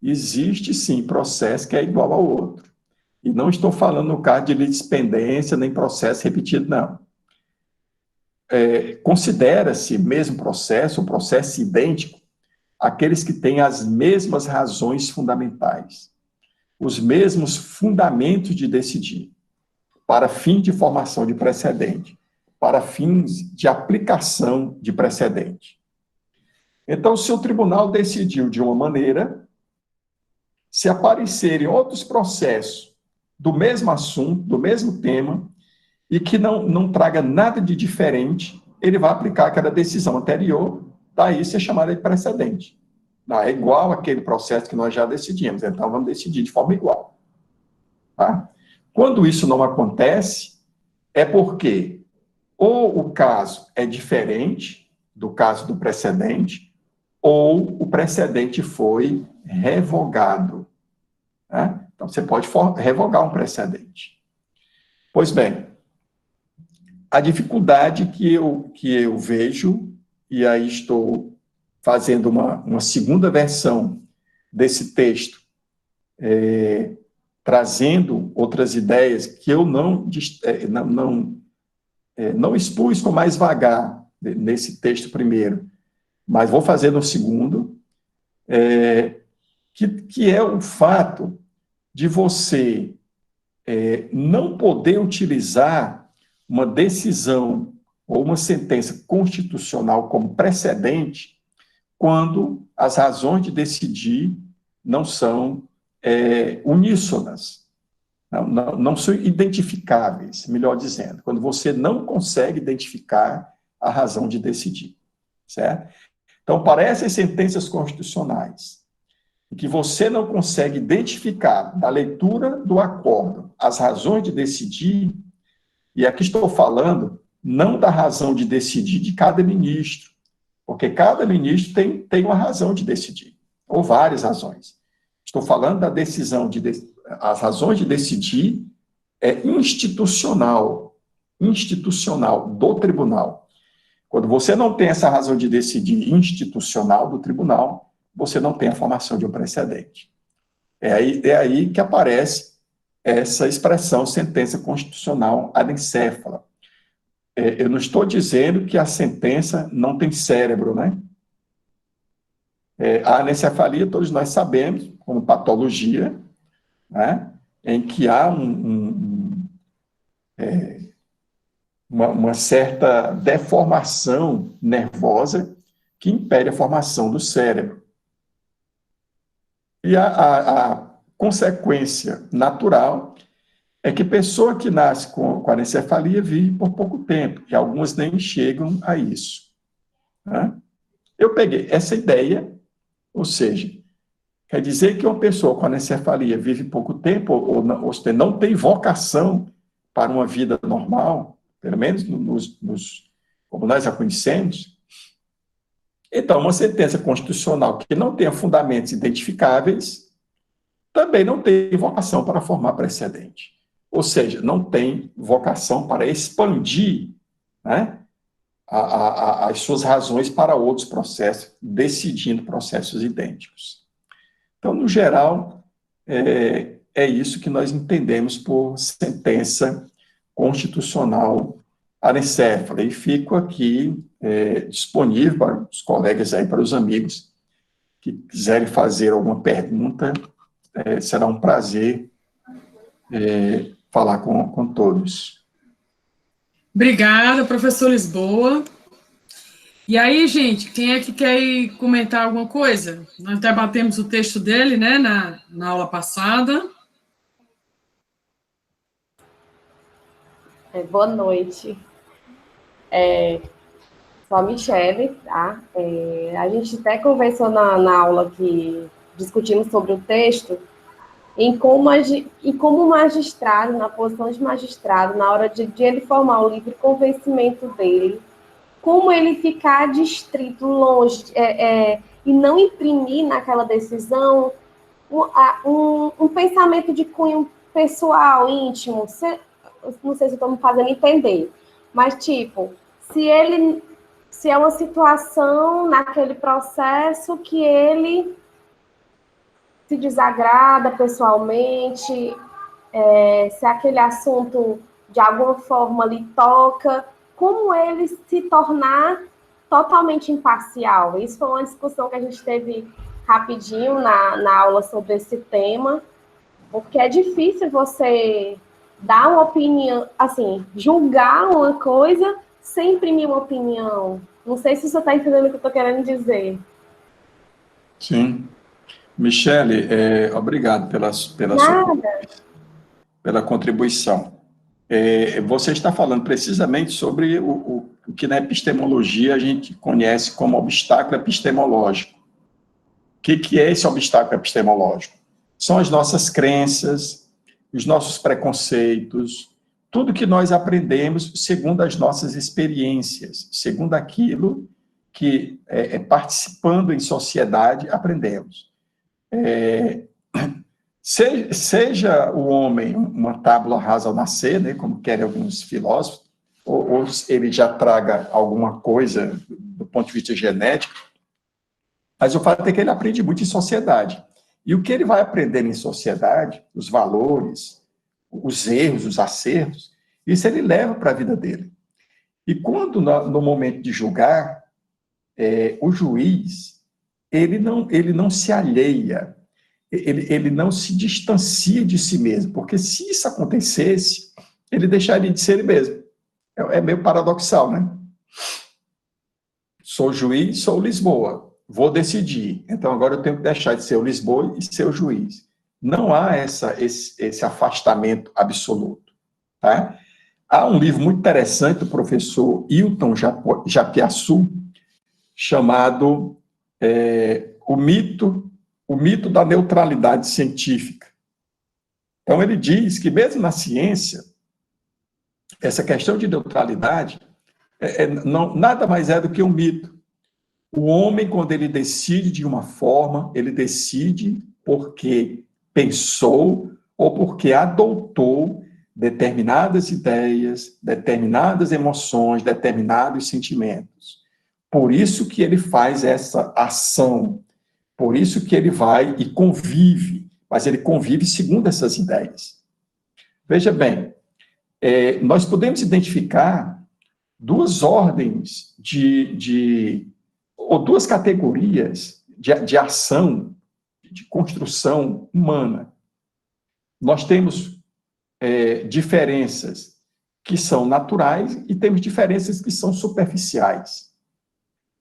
Existe, sim, processo que é igual ao outro. E não estou falando no caso de litispendência, nem processo repetido, não. Considera-se mesmo processo, um processo idêntico, aqueles que têm as mesmas razões fundamentais, os mesmos fundamentos de decidir, para fim de formação de precedente, para fins de aplicação de precedente. Então, se o tribunal decidiu de uma maneira, se aparecerem outros processos do mesmo assunto, do mesmo tema, e que não traga nada de diferente, ele vai aplicar aquela decisão anterior, daí ser chamada de precedente. É igual aquele processo que nós já decidimos, então vamos decidir de forma igual. Tá? Quando isso não acontece, é porque ou o caso é diferente do caso do precedente, ou o precedente foi revogado. Né? Então, você pode revogar um precedente. Pois bem, a dificuldade que eu vejo, e aí estou fazendo uma segunda versão desse texto, trazendo outras ideias que eu não expus com mais vagar nesse texto primeiro, mas vou fazer no segundo, que é o fato de você não poder utilizar uma decisão ou uma sentença constitucional como precedente quando as razões de decidir não são uníssonas, não são identificáveis, melhor dizendo, quando você não consegue identificar a razão de decidir, certo? Então, para essas sentenças constitucionais, que você não consegue identificar da leitura do acórdão as razões de decidir, e aqui estou falando não da razão de decidir de cada ministro, porque cada ministro tem uma razão de decidir, ou várias razões. Estou falando da decisão, as razões de decidir institucional do tribunal. Quando você não tem essa razão de decidir institucional do tribunal, você não tem a formação de um precedente. É aí que aparece essa expressão sentença constitucional anencéfala. Eu não estou dizendo que a sentença não tem cérebro, né? A anencefalia, todos nós sabemos, como patologia, né? Em que há uma certa deformação nervosa que impede a formação do cérebro. E a consequência natural é que pessoa que nasce com anencefalia vive por pouco tempo, e algumas nem chegam a isso. Né? Eu peguei essa ideia, ou seja, quer dizer que uma pessoa com anencefalia vive pouco tempo, ou não tem vocação para uma vida normal, pelo menos como nós a conhecemos. Então, uma sentença constitucional que não tenha fundamentos identificáveis também não tem vocação para formar precedente. Ou seja, não tem vocação para expandir, né, as suas razões para outros processos, decidindo processos idênticos. Então, no geral, é isso que nós entendemos por sentença constitucional anencéfala. E fico aqui disponível para os colegas aí, para os amigos que quiserem fazer alguma pergunta, será um prazer falar com todos. Obrigada, professor Lisboa. E aí, gente, quem é que quer ir comentar alguma coisa? Nós debatemos o texto dele, né, na aula passada. Boa noite. Sou a Michele, tá? A gente até conversou na aula que discutimos sobre o texto, em como o magistrado, na posição de magistrado, na hora de ele formar o livre convencimento dele, como ele ficar distrito, longe, e não imprimir naquela decisão um pensamento de cunho pessoal, íntimo. Não sei se estou me fazendo entender, mas, tipo, se é uma situação naquele processo que ele se desagrada pessoalmente, se aquele assunto de alguma forma lhe toca, como ele se tornar totalmente imparcial. Isso foi uma discussão que a gente teve rapidinho na aula sobre esse tema, porque é difícil você dar uma opinião, assim, julgar uma coisa sem imprimir uma opinião. Não sei se você está entendendo o que eu estou querendo dizer. Sim. Michele, obrigado pela contribuição. Você está falando precisamente sobre o que na epistemologia a gente conhece como obstáculo epistemológico. O que é esse obstáculo epistemológico? São as nossas crenças, os nossos preconceitos, tudo que nós aprendemos segundo as nossas experiências, segundo aquilo que, participando em sociedade, aprendemos. Seja o homem uma tábula rasa ao nascer, né, como querem alguns filósofos, ou ele já traga alguma coisa do ponto de vista genético, mas o fato é que ele aprende muito em sociedade. E o que ele vai aprender em sociedade, os valores, os erros, os acertos, isso ele leva para a vida dele. E quando, no momento de julgar, o juiz, ele não se alheia, ele não se distancia de si mesmo, porque se isso acontecesse, ele deixaria de ser ele mesmo. É meio paradoxal, né? Sou juiz, sou Lisboa, vou decidir. Então, agora eu tenho que deixar de ser o Lisboa e ser o juiz. Não há esse afastamento absoluto. Tá? Há um livro muito interessante do professor Hilton Japiaçu, chamado o mito da neutralidade científica. Então, ele diz que, mesmo na ciência, essa questão de neutralidade nada mais é do que um mito. O homem, quando ele decide de uma forma, ele decide porque pensou ou porque adotou determinadas ideias, determinadas emoções, determinados sentimentos. Por isso que ele faz essa ação, por isso que ele vai e convive, mas ele convive segundo essas ideias. Veja bem, nós podemos identificar duas ordens ou duas categorias de ação, de construção humana. Nós temos diferenças que são naturais e temos diferenças que são superficiais.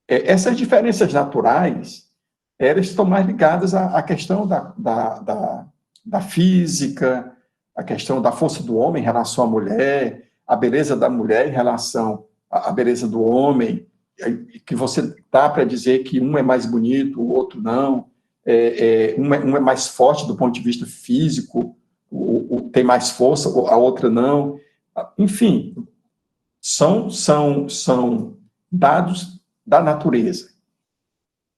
Essas diferenças naturais, elas estão mais ligadas à questão da física, a questão da força do homem em relação à mulher, a beleza da mulher em relação à beleza do homem, que você dá para dizer que um é mais bonito, o outro não, um é mais forte do ponto de vista físico, tem mais força, a outra não. Enfim, são dados da natureza.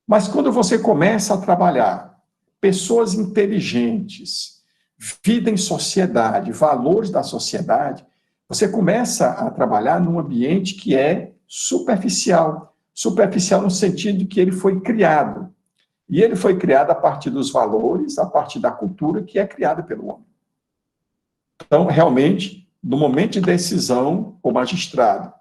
Mas quando você começa a trabalhar pessoas inteligentes, vida em sociedade, valores da sociedade, você começa a trabalhar num ambiente que é superficial. Superficial no sentido de que ele foi criado. E ele foi criado a partir dos valores, a partir da cultura que é criada pelo homem. Então, realmente, no momento de decisão, o magistrado,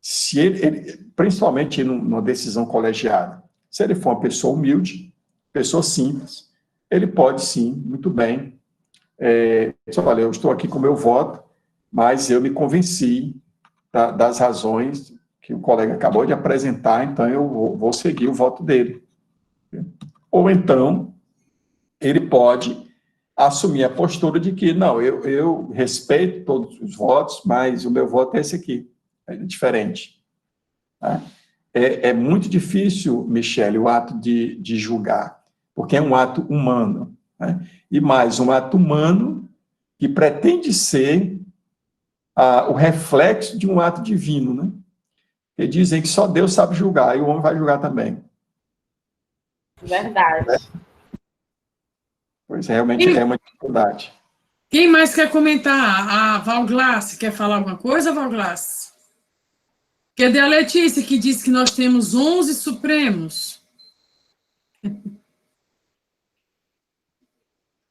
se ele principalmente numa decisão colegiada, se ele for uma pessoa humilde, pessoa simples, ele pode sim, muito bem, olha, eu estou aqui com o meu voto, mas eu me convenci das razões que o colega acabou de apresentar, então eu vou seguir o voto dele. Ou então, ele pode assumir a postura de que, não, eu respeito todos os votos, mas o meu voto é esse aqui, é diferente. Tá? É muito difícil, Michele, o ato de julgar, porque é um ato humano, né? E mais, um ato humano que pretende ser o reflexo de um ato divino, né? Que dizem que só Deus sabe julgar, e o homem vai julgar também. Verdade. Pois é, realmente é uma dificuldade. Quem mais quer comentar? A Val Glace quer falar alguma coisa, Val Glace? Cadê a Letícia, que diz que nós temos 11 Supremos?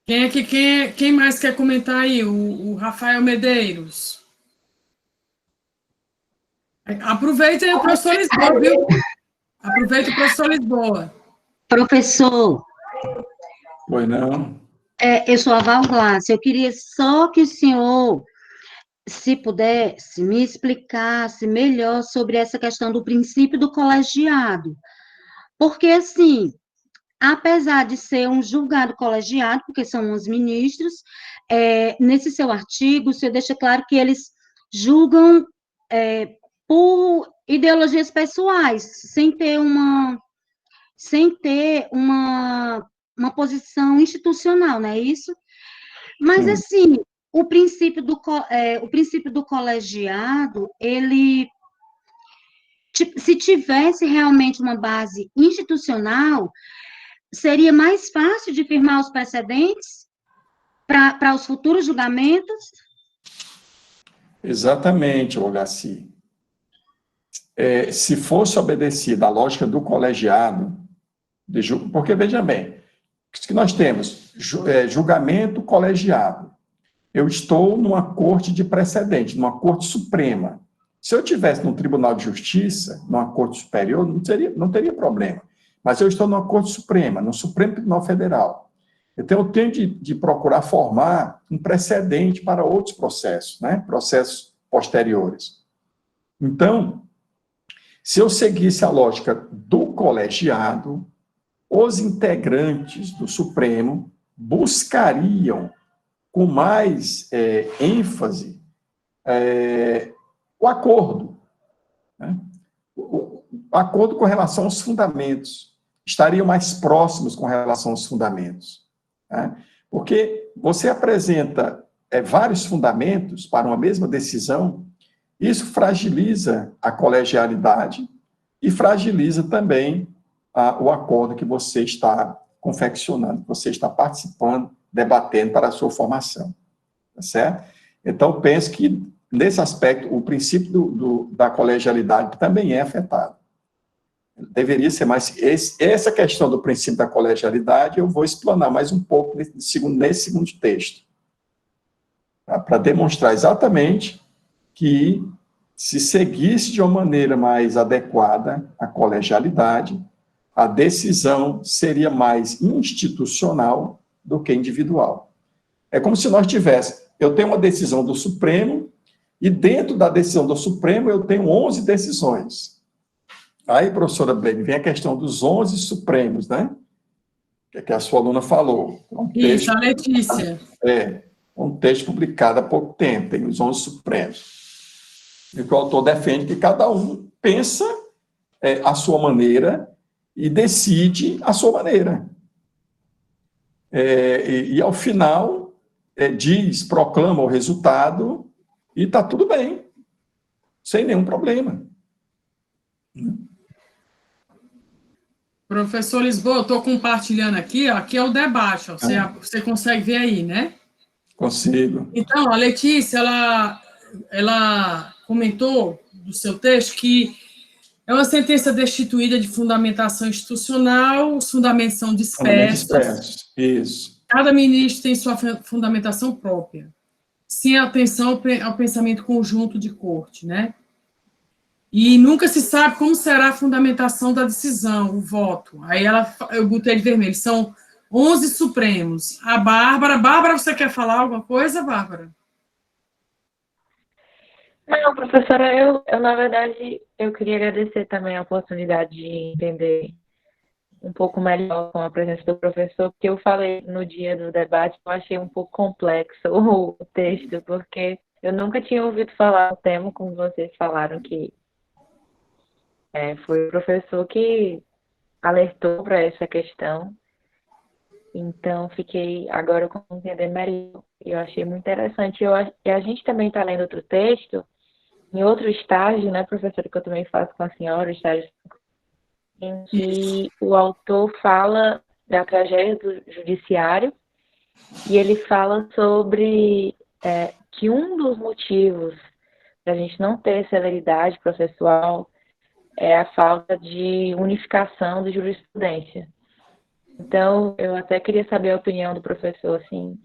Quem mais quer comentar aí? O Rafael Medeiros. Aproveita aí o professor Lisboa, viu? Aproveita o professor Lisboa. Professor. Pois não? Eu sou a Val Glace. Eu queria só que o senhor, se pudesse, me explicasse melhor sobre essa questão do princípio do colegiado. Porque, assim, apesar de ser um julgado colegiado, porque são os ministros, nesse seu artigo, o senhor deixa claro que eles julgam por ideologias pessoais, sem ter uma posição institucional, não é isso? Mas, Sim. assim, o princípio do colegiado, ele, se tivesse realmente uma base institucional, seria mais fácil de firmar os precedentes para os futuros julgamentos? Exatamente, Olgaci. Se fosse obedecida a lógica do colegiado, porque, veja bem, o que nós temos? Julgamento colegiado. Eu estou numa corte de precedente, numa corte suprema. Se eu estivesse num tribunal de justiça, numa corte superior, não teria problema. Mas eu estou numa corte suprema, no Supremo Tribunal Federal. Então, eu tenho de procurar formar um precedente para outros processos, né? Processos posteriores. Então, se eu seguisse a lógica do colegiado, os integrantes do Supremo buscariam com mais ênfase o acordo, né? O acordo com relação aos fundamentos, estariam mais próximos com relação aos fundamentos, né? Porque você apresenta vários fundamentos para uma mesma decisão, isso fragiliza a colegialidade e fragiliza também o acordo que você está confeccionando, que você está participando, debatendo para a sua formação, tá certo? Então, penso que, nesse aspecto, o princípio da colegialidade também é afetado. Deveria ser mais... Essa questão do princípio da colegialidade, eu vou explanar mais um pouco nesse segundo texto, tá? Para demonstrar exatamente que, se seguisse de uma maneira mais adequada a colegialidade, a decisão seria mais institucional do que individual. É como se nós tivéssemos... Eu tenho uma decisão do Supremo, e dentro da decisão do Supremo eu tenho 11 decisões. Aí, professora Brene, vem a questão dos 11 Supremos, né? Que a sua aluna falou. Isso, a Letícia. Um texto publicado há pouco tempo, tem os 11 Supremos. E que o autor defende que cada um pensa a sua maneira e decide a sua maneira. E ao final, proclama o resultado e está tudo bem, sem nenhum problema. Professor Lisboa, eu estou compartilhando aqui, ó, aqui é o debate, ó, você consegue ver aí, né? Consigo. Então, a Letícia, ela comentou do seu texto que é uma sentença destituída de fundamentação institucional, os fundamentos são dispersos. Isso. Cada ministro tem sua fundamentação própria, sem atenção ao pensamento conjunto de corte, né? E nunca se sabe como será a fundamentação da decisão, o voto. Aí eu botei de vermelho, são 11 Supremos. A Bárbara, você quer falar alguma coisa, Bárbara? Não, professora, eu na verdade, eu queria agradecer também a oportunidade de entender um pouco melhor com a presença do professor, porque eu falei no dia do debate, eu achei um pouco complexo o texto, porque eu nunca tinha ouvido falar do tema, como vocês falaram, que foi o professor que alertou para essa questão. Então, fiquei agora com entender melhor. Eu achei muito interessante. E a gente também está lendo outro texto, em outro estágio, né, professora, que eu também faço com a senhora, estágio em que o autor fala da tragédia do judiciário, e ele fala sobre que um dos motivos para a gente não ter celeridade processual é a falta de unificação de jurisprudência. Então, eu até queria saber a opinião do professor, assim,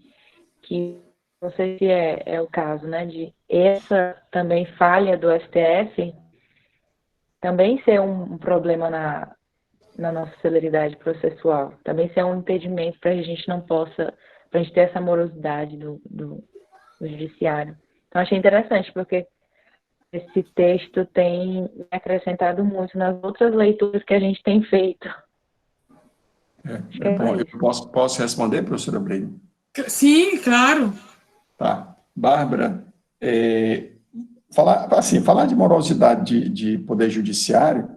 que não sei se é o caso, né, de essa também falha do STF também ser um problema na nossa celeridade processual, também ser um impedimento para a gente para a gente ter essa morosidade do judiciário. Então, achei interessante, porque esse texto tem acrescentado muito nas outras leituras que a gente tem feito. Bom, eu posso responder, professora Brene? Sim, claro. Tá. Bárbara, falar de morosidade de poder judiciário,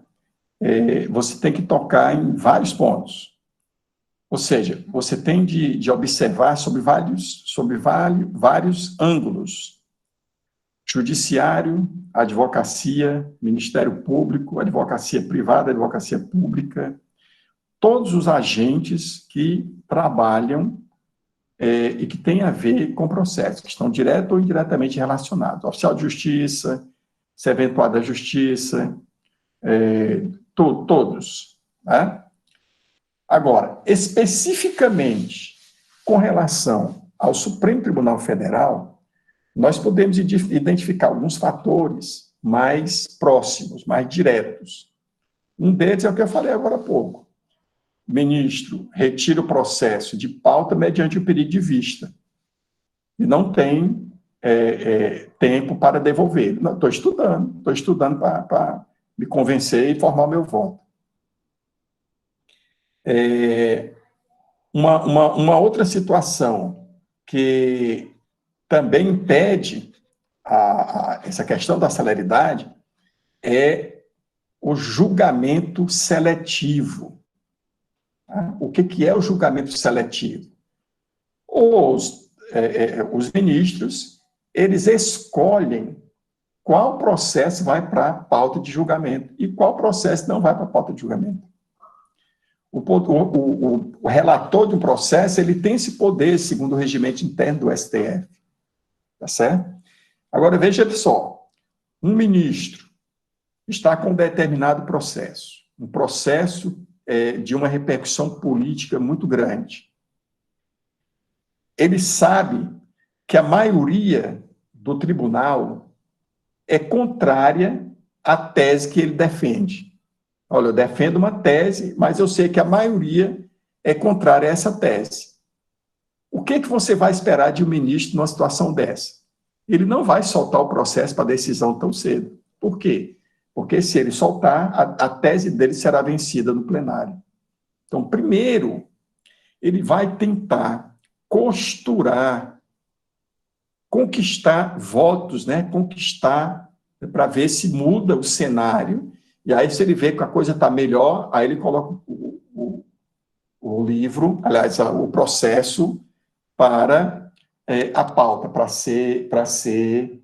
você tem que tocar em vários pontos. Ou seja, você tem de observar sobre vários ângulos. Judiciário, advocacia, Ministério Público, advocacia privada, advocacia pública, todos os agentes que trabalham e que têm a ver com processos, que estão direto ou indiretamente relacionados. Oficial de Justiça, serventuário da Justiça, todos. Né? Agora, especificamente com relação ao Supremo Tribunal Federal, nós podemos identificar alguns fatores mais próximos, mais diretos. Um deles é o que eu falei agora há pouco. O ministro retira o processo de pauta mediante o pedido de vista. E não tem tempo para devolver. Estou estudando para me convencer e formar o meu voto. Uma outra situação que também impede essa questão da celeridade é o julgamento seletivo. Tá? O que é o julgamento seletivo? Os ministros, eles escolhem qual processo vai para a pauta de julgamento e qual processo não vai para a pauta de julgamento. O relator de um processo, ele tem esse poder, segundo o regimento interno do STF. Tá certo? Agora, veja só, um ministro está com um determinado processo, um processo de uma repercussão política muito grande. Ele sabe que a maioria do tribunal é contrária à tese que ele defende. Olha, eu defendo uma tese, mas eu sei que a maioria é contrária a essa tese. O que você vai esperar de um ministro numa situação dessa? Ele não vai soltar o processo para decisão tão cedo. Por quê? Porque se ele soltar, a tese dele será vencida no plenário. Então, primeiro, ele vai tentar conquistar votos, né? Conquistar para ver se muda o cenário. E aí, se ele vê que a coisa está melhor, aí ele coloca o livro, aliás, o processo para a pauta, para ser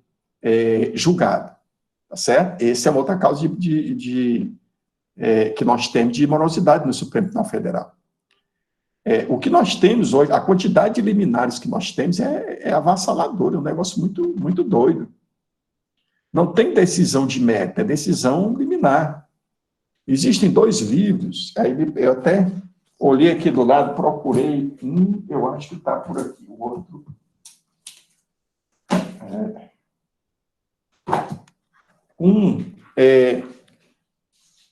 julgado. Tá certo? Essa é uma outra causa que nós temos de morosidade no Supremo Tribunal Federal. O que nós temos hoje, a quantidade de liminares que nós temos é avassaladora, é um negócio muito, muito doido. Não tem decisão de mérito, é decisão liminar. Existem 2 livros, aí eu até olhei aqui do lado, procurei eu acho que está por aqui, o outro.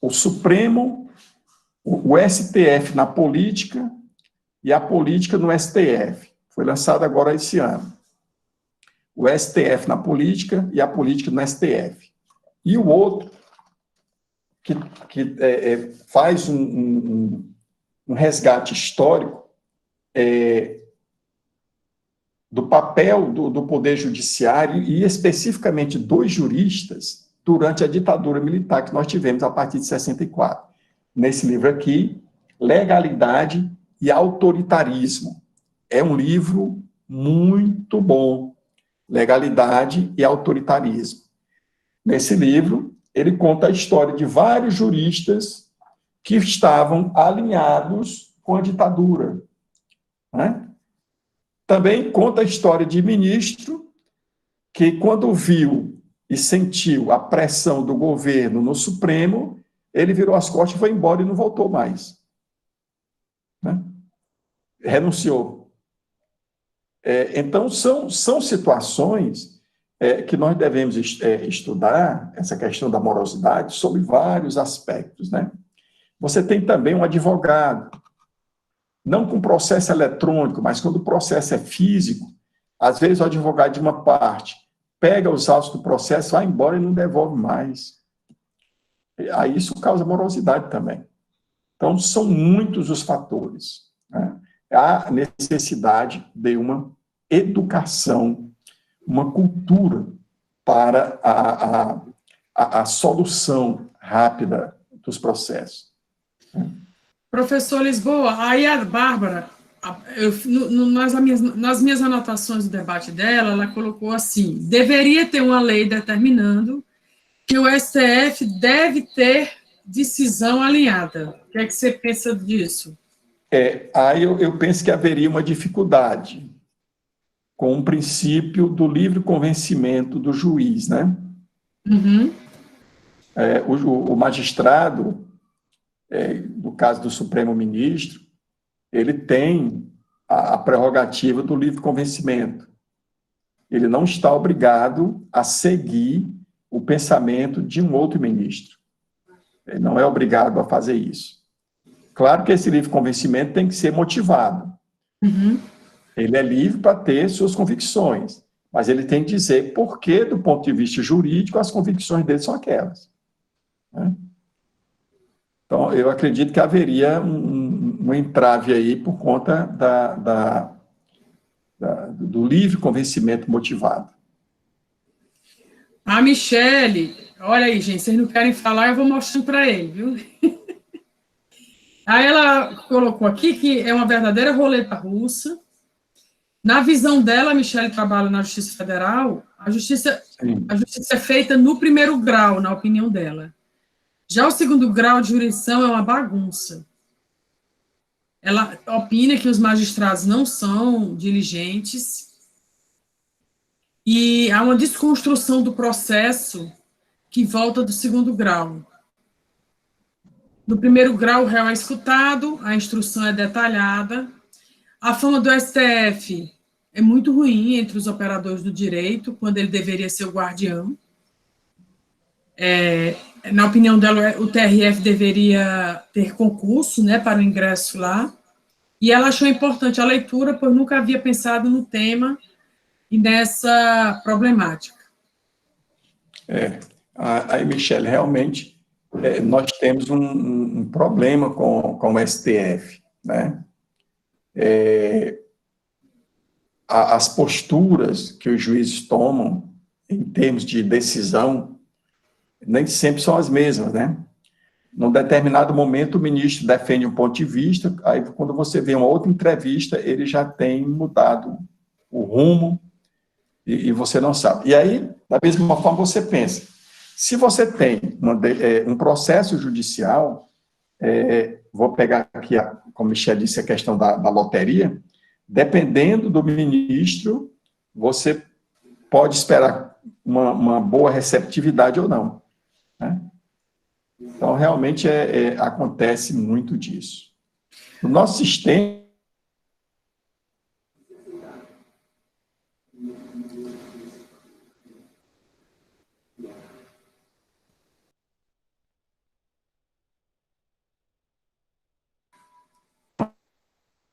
O Supremo, o STF na política e a política no STF. Foi lançado agora esse ano. O STF na política e a política no STF. E o outro, que faz um resgate histórico do papel do Poder Judiciário e, especificamente, dos juristas durante a ditadura militar que nós tivemos a partir de 64. Nesse livro aqui, Legalidade e Autoritarismo. É um livro muito bom. Legalidade e Autoritarismo. Nesse livro, ele conta a história de vários juristas que estavam alinhados com a ditadura. Né? Também conta a história de ministro que, quando viu e sentiu a pressão do governo no Supremo, ele virou as costas e foi embora e não voltou mais. Né? Renunciou. Então, são situações que nós devemos estudar, essa questão da morosidade, sobre vários aspectos. Né? Você tem também um advogado, não com processo eletrônico, mas quando o processo é físico, às vezes o advogado de uma parte pega os autos do processo, vai embora e não devolve mais. Aí isso causa morosidade também. Então, são muitos os fatores. Né? Há necessidade de uma educação, uma cultura para a solução rápida dos processos. Professor Lisboa, aí a Bárbara, nas minhas anotações do debate dela, ela colocou assim: deveria ter uma lei determinando que o STF deve ter decisão alinhada. O que é que você pensa disso? Aí eu penso que haveria uma dificuldade com o princípio do livre convencimento do juiz, né? Uhum. O magistrado, no caso do Supremo Ministro, ele tem a prerrogativa do livre convencimento. Ele não está obrigado a seguir o pensamento de um outro ministro. Ele não é obrigado a fazer isso. Claro que esse livre convencimento tem que ser motivado. Uhum. Ele é livre para ter suas convicções, mas ele tem que dizer por que, do ponto de vista jurídico, as convicções dele são aquelas. Né? Então, eu acredito que haveria um entrave aí por conta do livre convencimento motivado. A Michele, olha aí, gente, vocês não querem falar, eu vou mostrando para ele, viu? Aí ela colocou aqui que é uma verdadeira roleta russa. Na visão dela, a Michele trabalha na Justiça Federal, a justiça é feita no primeiro grau, na opinião dela. Já o segundo grau de jurisdição é uma bagunça. Ela opina que os magistrados não são diligentes e há uma desconstrução do processo que volta do segundo grau. No primeiro grau, o réu é escutado, a instrução é detalhada. A fama do STF é muito ruim entre os operadores do direito, quando ele deveria ser o guardião. Na opinião dela, o TRF deveria ter concurso, né, para o ingresso lá, e ela achou importante a leitura, pois nunca havia pensado no tema e nessa problemática. Aí, Michele, realmente, nós temos um problema com o STF, né? As posturas que os juízes tomam em termos de decisão nem sempre são as mesmas, né? Num determinado momento, o ministro defende um ponto de vista, aí quando você vê uma outra entrevista, ele já tem mudado o rumo e você não sabe. E aí, da mesma forma, você pensa, se você tem um processo judicial, vou pegar aqui, como Michel disse, a questão da loteria, dependendo do ministro, você pode esperar uma boa receptividade ou não. Né? Então, realmente, acontece muito disso. No nosso sistema,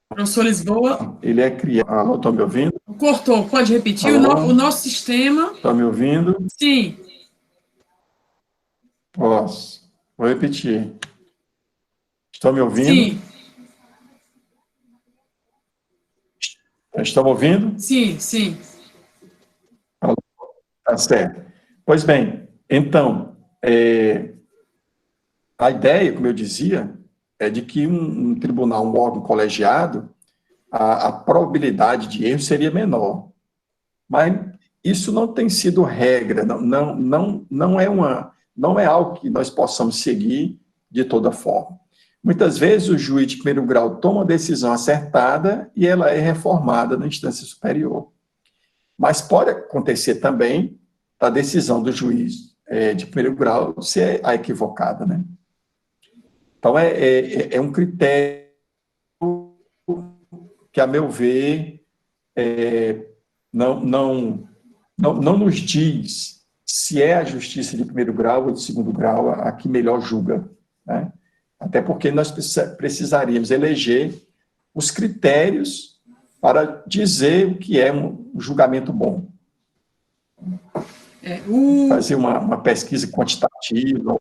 Professor Lisboa. ele é criado. Alô, estão me ouvindo? Cortou, pode repetir? O nosso sistema. Estão me ouvindo? Sim. Posso. Vou repetir. Estão me ouvindo? Sim. Estão me ouvindo? Sim, sim. Tá certo. Pois bem, então, a ideia, como eu dizia, é de que um tribunal, um órgão colegiado, a probabilidade de erro seria menor. Mas isso não tem sido regra, não é algo que nós possamos seguir de toda forma. Muitas vezes o juiz de primeiro grau toma uma decisão acertada e ela é reformada na instância superior. Mas pode acontecer também da decisão do juiz de primeiro grau ser a equivocada, né? Então, é um critério que, a meu ver, não nos diz se é a justiça de primeiro grau ou de segundo grau a que melhor julga, né? Até porque nós precisaríamos eleger os critérios para dizer o que é um julgamento bom. Fazer uma pesquisa quantitativa,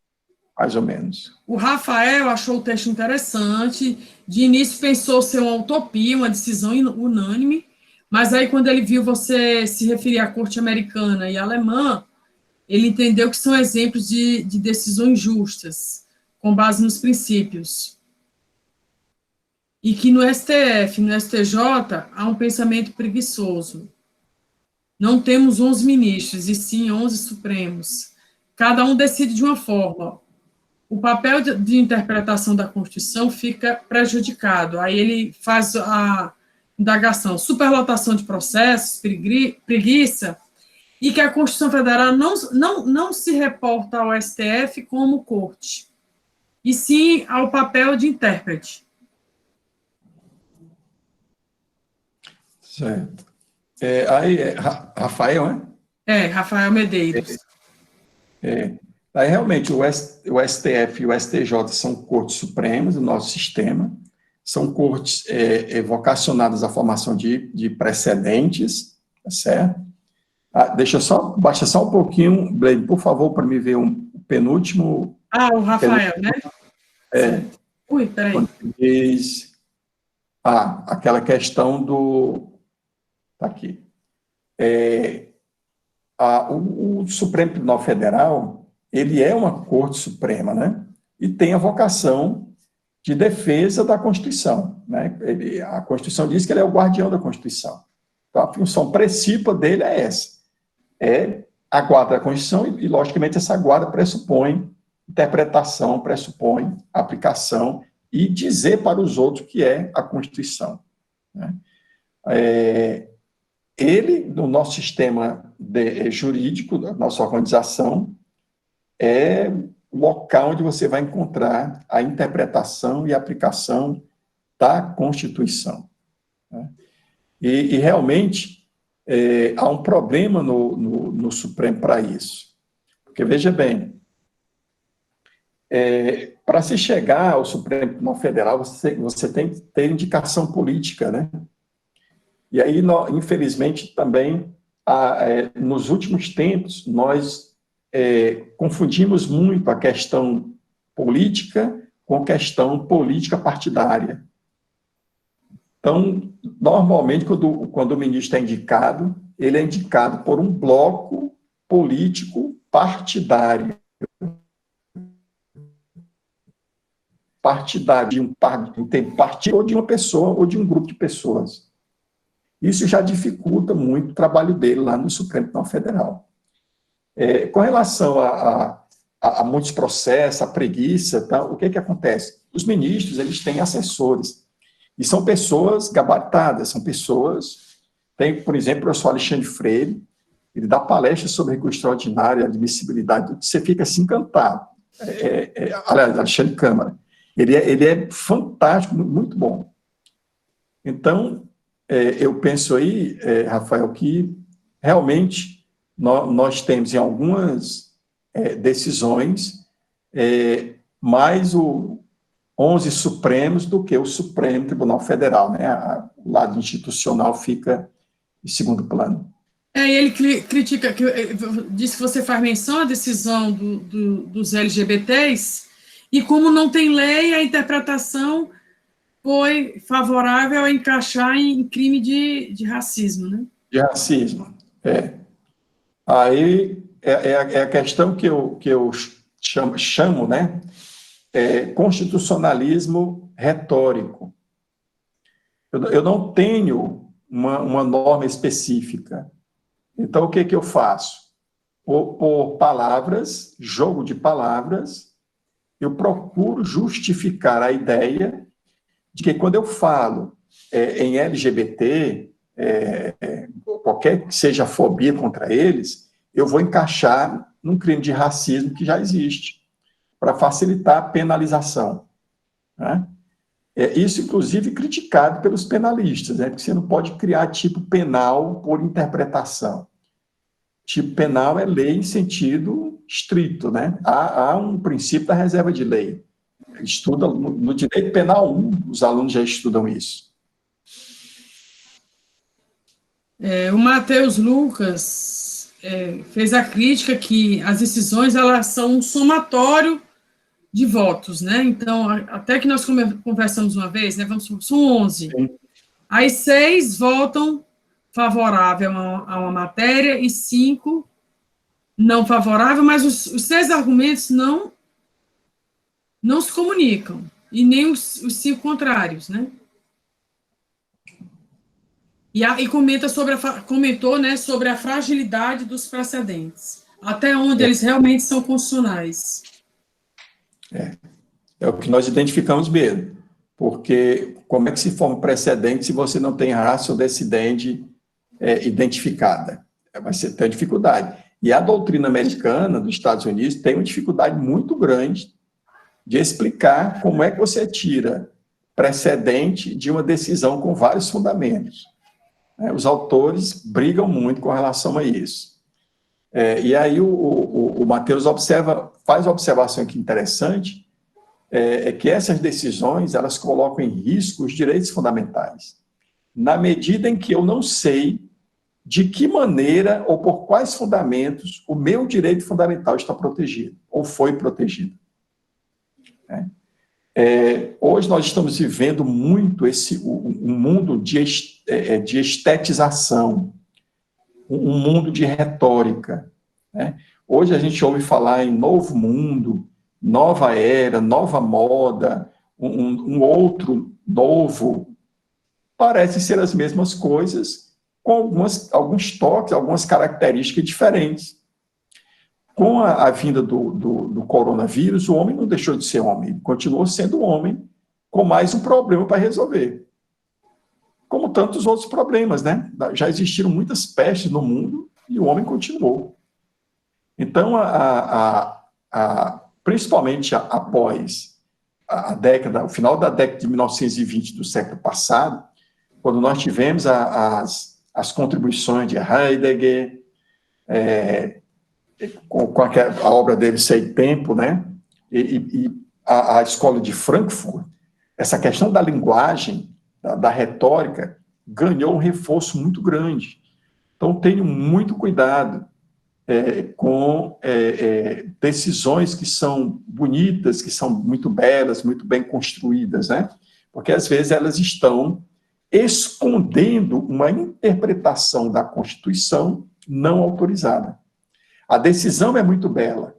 mais ou menos. O Rafael achou o texto interessante, de início pensou ser uma utopia, uma decisão unânime, mas aí quando ele viu você se referir à corte americana e alemã, ele entendeu que são exemplos de decisões justas, com base nos princípios. E que no STF, no STJ, há um pensamento preguiçoso. Não temos 11 ministros, e sim 11 supremos. Cada um decide de uma forma. O papel de interpretação da Constituição fica prejudicado. Aí ele faz a indagação, superlotação de processos, preguiça, e que a Constituição Federal não se reporta ao STF como corte, e sim ao papel de intérprete. Certo. Rafael, né? Rafael Medeiros. Aí, realmente, o STF e o STJ são cortes supremas do nosso sistema, são cortes vocacionadas à formação de precedentes, tá certo? Baixa só um pouquinho, Blaine, por favor, para me ver o penúltimo. O Rafael, né? Ui, peraí. Diz, aquela questão do... Está aqui. O Supremo Tribunal Federal, ele é uma Corte Suprema, né? E tem a vocação de defesa da Constituição, né? A Constituição diz que ele é o guardião da Constituição. Então, a função principal dele é essa. É a guarda da Constituição e, logicamente, essa guarda pressupõe interpretação, pressupõe aplicação e dizer para os outros o que é a Constituição, né? Ele, no nosso sistema jurídico, da nossa organização, é o local onde você vai encontrar a interpretação e aplicação da Constituição, né? E realmente, há um problema no Supremo para isso. Porque, veja bem, para se chegar ao Supremo Tribunal Federal, você tem que ter indicação política, né? E aí, infelizmente, também, nos últimos tempos, nós confundimos muito a questão política com a questão política partidária. Então, normalmente, quando o ministro é indicado, ele é indicado por um bloco político partidário. De um partido ou de uma pessoa ou de um grupo de pessoas. Isso já dificulta muito o trabalho dele lá no Supremo Tribunal Federal. Com relação a muitos processos, a preguiça, tá, o que acontece? Os ministros, eles têm assessores, e são pessoas gabaritadas, são pessoas... Tem, por exemplo, o professor Alexandre Freire, ele dá palestras sobre recurso extraordinário, admissibilidade, você fica assim encantado. Aliás, Alexandre Câmara. Ele é fantástico, muito bom. Então, eu penso aí, Rafael, que realmente nós temos em algumas decisões mais o 11 Supremos do que o Supremo Tribunal Federal, né? O lado institucional fica em segundo plano. E ele critica, diz que você faz menção à decisão dos LGBTs, e como não tem lei, a interpretação foi favorável a encaixar em crime de racismo, né? De racismo, Aí é a questão que eu chamo, né? Constitucionalismo retórico. Eu não tenho uma norma específica. Então, o que eu faço? Por palavras, jogo de palavras, eu procuro justificar a ideia de que quando eu falo em LGBT, qualquer que seja a fobia contra eles, eu vou encaixar num crime de racismo que já existe, para facilitar a penalização, né? Isso, inclusive, criticado pelos penalistas, né? Porque você não pode criar tipo penal por interpretação. Tipo penal é lei em sentido estrito, né? Há um princípio da reserva de lei. Estuda no direito penal 1, os alunos já estudam isso. O Matheus Lucas fez a crítica que as decisões elas são um somatório de votos, né? Então, até que nós conversamos uma vez, né? Vamos supor, são 11. Sim. Aí 6 votam favorável a uma matéria e 5 não favorável, mas os 6 argumentos não se comunicam, e nem os 5 contrários, né? E comentou, né, sobre a fragilidade dos precedentes, até onde eles realmente são constitucionais. É o que nós identificamos mesmo, porque como é que se forma precedente se você não tem ratio decidendi identificada? Vai ser ter dificuldade. E a doutrina americana dos Estados Unidos tem uma dificuldade muito grande de explicar como é que você tira precedente de uma decisão com vários fundamentos. Os autores brigam muito com relação a isso. E aí o Matheus faz uma observação aqui interessante, que essas decisões, elas colocam em risco os direitos fundamentais, na medida em que eu não sei de que maneira ou por quais fundamentos o meu direito fundamental está protegido, ou foi protegido. Hoje nós estamos vivendo muito um mundo de estetização, um mundo de retórica. Hoje a gente ouve falar em novo mundo, nova era, nova moda, um outro novo. Parecem ser as mesmas coisas, com alguns toques, algumas características diferentes. Com a vinda do coronavírus, o homem não deixou de ser homem, ele continuou sendo homem, com mais um problema para resolver. Como tantos outros problemas, né? Já existiram muitas pestes no mundo e o homem continuou. Então, principalmente após o final da década de 1920 do século passado, quando nós tivemos as contribuições de Heidegger, com a obra dele Sei Tempo, né? E a escola de Frankfurt, essa questão da linguagem, da retórica, ganhou um reforço muito grande. Então, tenho muito cuidado com decisões que são bonitas, que são muito belas, muito bem construídas, né? Porque, às vezes, elas estão escondendo uma interpretação da Constituição não autorizada. A decisão é muito bela,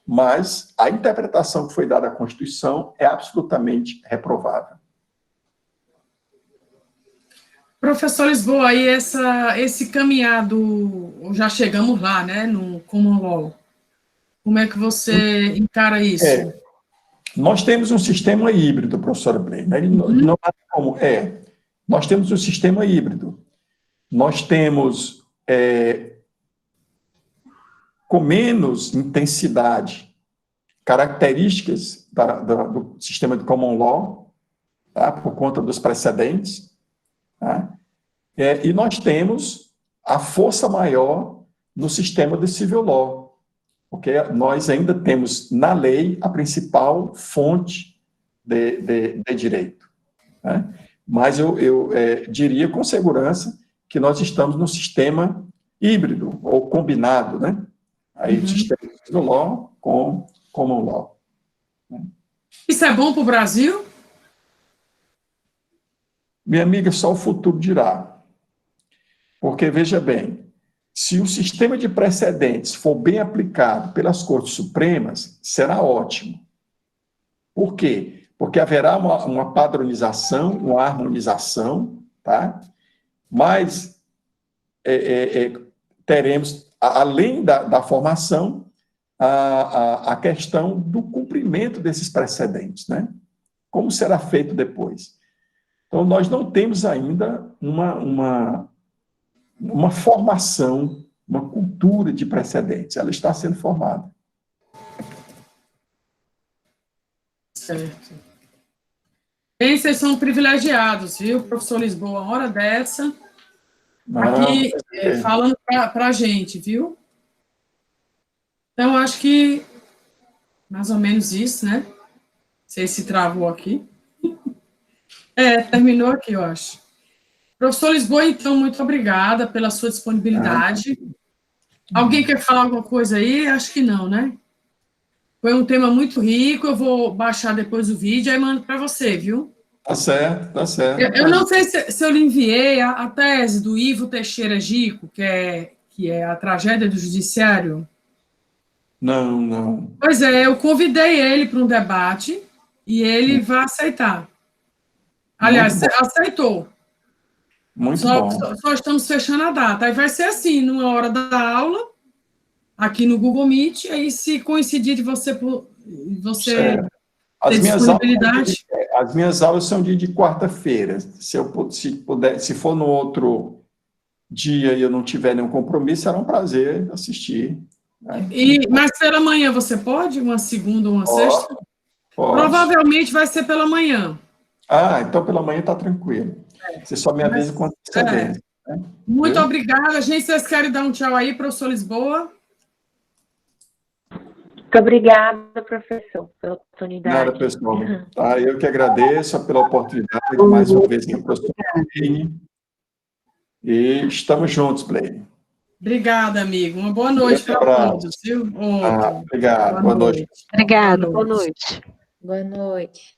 mas a interpretação que foi dada à Constituição é absolutamente reprovável. Professor Lisboa, aí esse caminhado, já chegamos lá, né, no Common Law. Como é que você encara isso? Nós temos um sistema híbrido, professora Blaine. Não há como. Nós temos um sistema híbrido. Nós temos, com menos intensidade, características do sistema de Common Law, tá, por conta dos precedentes, tá? E nós temos a força maior no sistema de Civil Law, porque nós ainda temos na lei a principal fonte de direito, né? Mas eu diria com segurança que nós estamos no sistema híbrido, ou combinado, né? Aí o sistema de Civil Law com Common Law. Isso é bom para o Brasil? Minha amiga, só o futuro dirá. Porque, veja bem, se o sistema de precedentes for bem aplicado pelas Cortes Supremas, será ótimo. Por quê? Porque haverá uma padronização, uma harmonização, tá? Mas teremos, além da formação, a questão do cumprimento desses precedentes, né? Como será feito depois? Então, nós não temos ainda uma formação, uma cultura de precedentes. Ela está sendo formada. Certo. Bem, vocês são privilegiados, viu, professor Lisboa? Uma hora dessa, aqui falando para a gente, viu? Então, acho que mais ou menos isso, né? Não sei se travou aqui. Terminou aqui, eu acho. Professor Lisboa, então, muito obrigada pela sua disponibilidade. Alguém quer falar alguma coisa aí? Acho que não, né? Foi um tema muito rico, eu vou baixar depois o vídeo e mando para você, viu? Tá certo, tá certo. Eu não sei se eu lhe enviei a tese do Ivo Teixeira Gico, que é a tragédia do judiciário. Não, não. Pois é, eu convidei ele para um debate e ele vai aceitar. Aliás, Muito bom. aceitou. Muito Só, bom. só estamos fechando a data. Aí vai ser assim, numa hora da aula, aqui no Google Meet, aí se coincidir de você Certo. ter disponibilidade. As minhas aulas são de quarta-feira. Se for no outro dia e eu não tiver nenhum compromisso, será um prazer assistir. Né? Mas pela manhã você pode? Uma segunda ou uma sexta? Pode. Provavelmente vai ser pela manhã. Ah, então pela manhã está tranquilo. Você só me avisa com antecedência. Né? Muito obrigada. Gente, vocês querem dar um tchau aí, professor Lisboa? Muito obrigada, professor, pela oportunidade. Nada, pessoal. Eu que agradeço pela oportunidade, mais uma vez, com o professor Blaine. E estamos juntos, Blaine. Obrigada, amigo. Uma boa noite para todos, viu? Obrigado. Boa noite. Obrigada. Boa noite. Boa noite.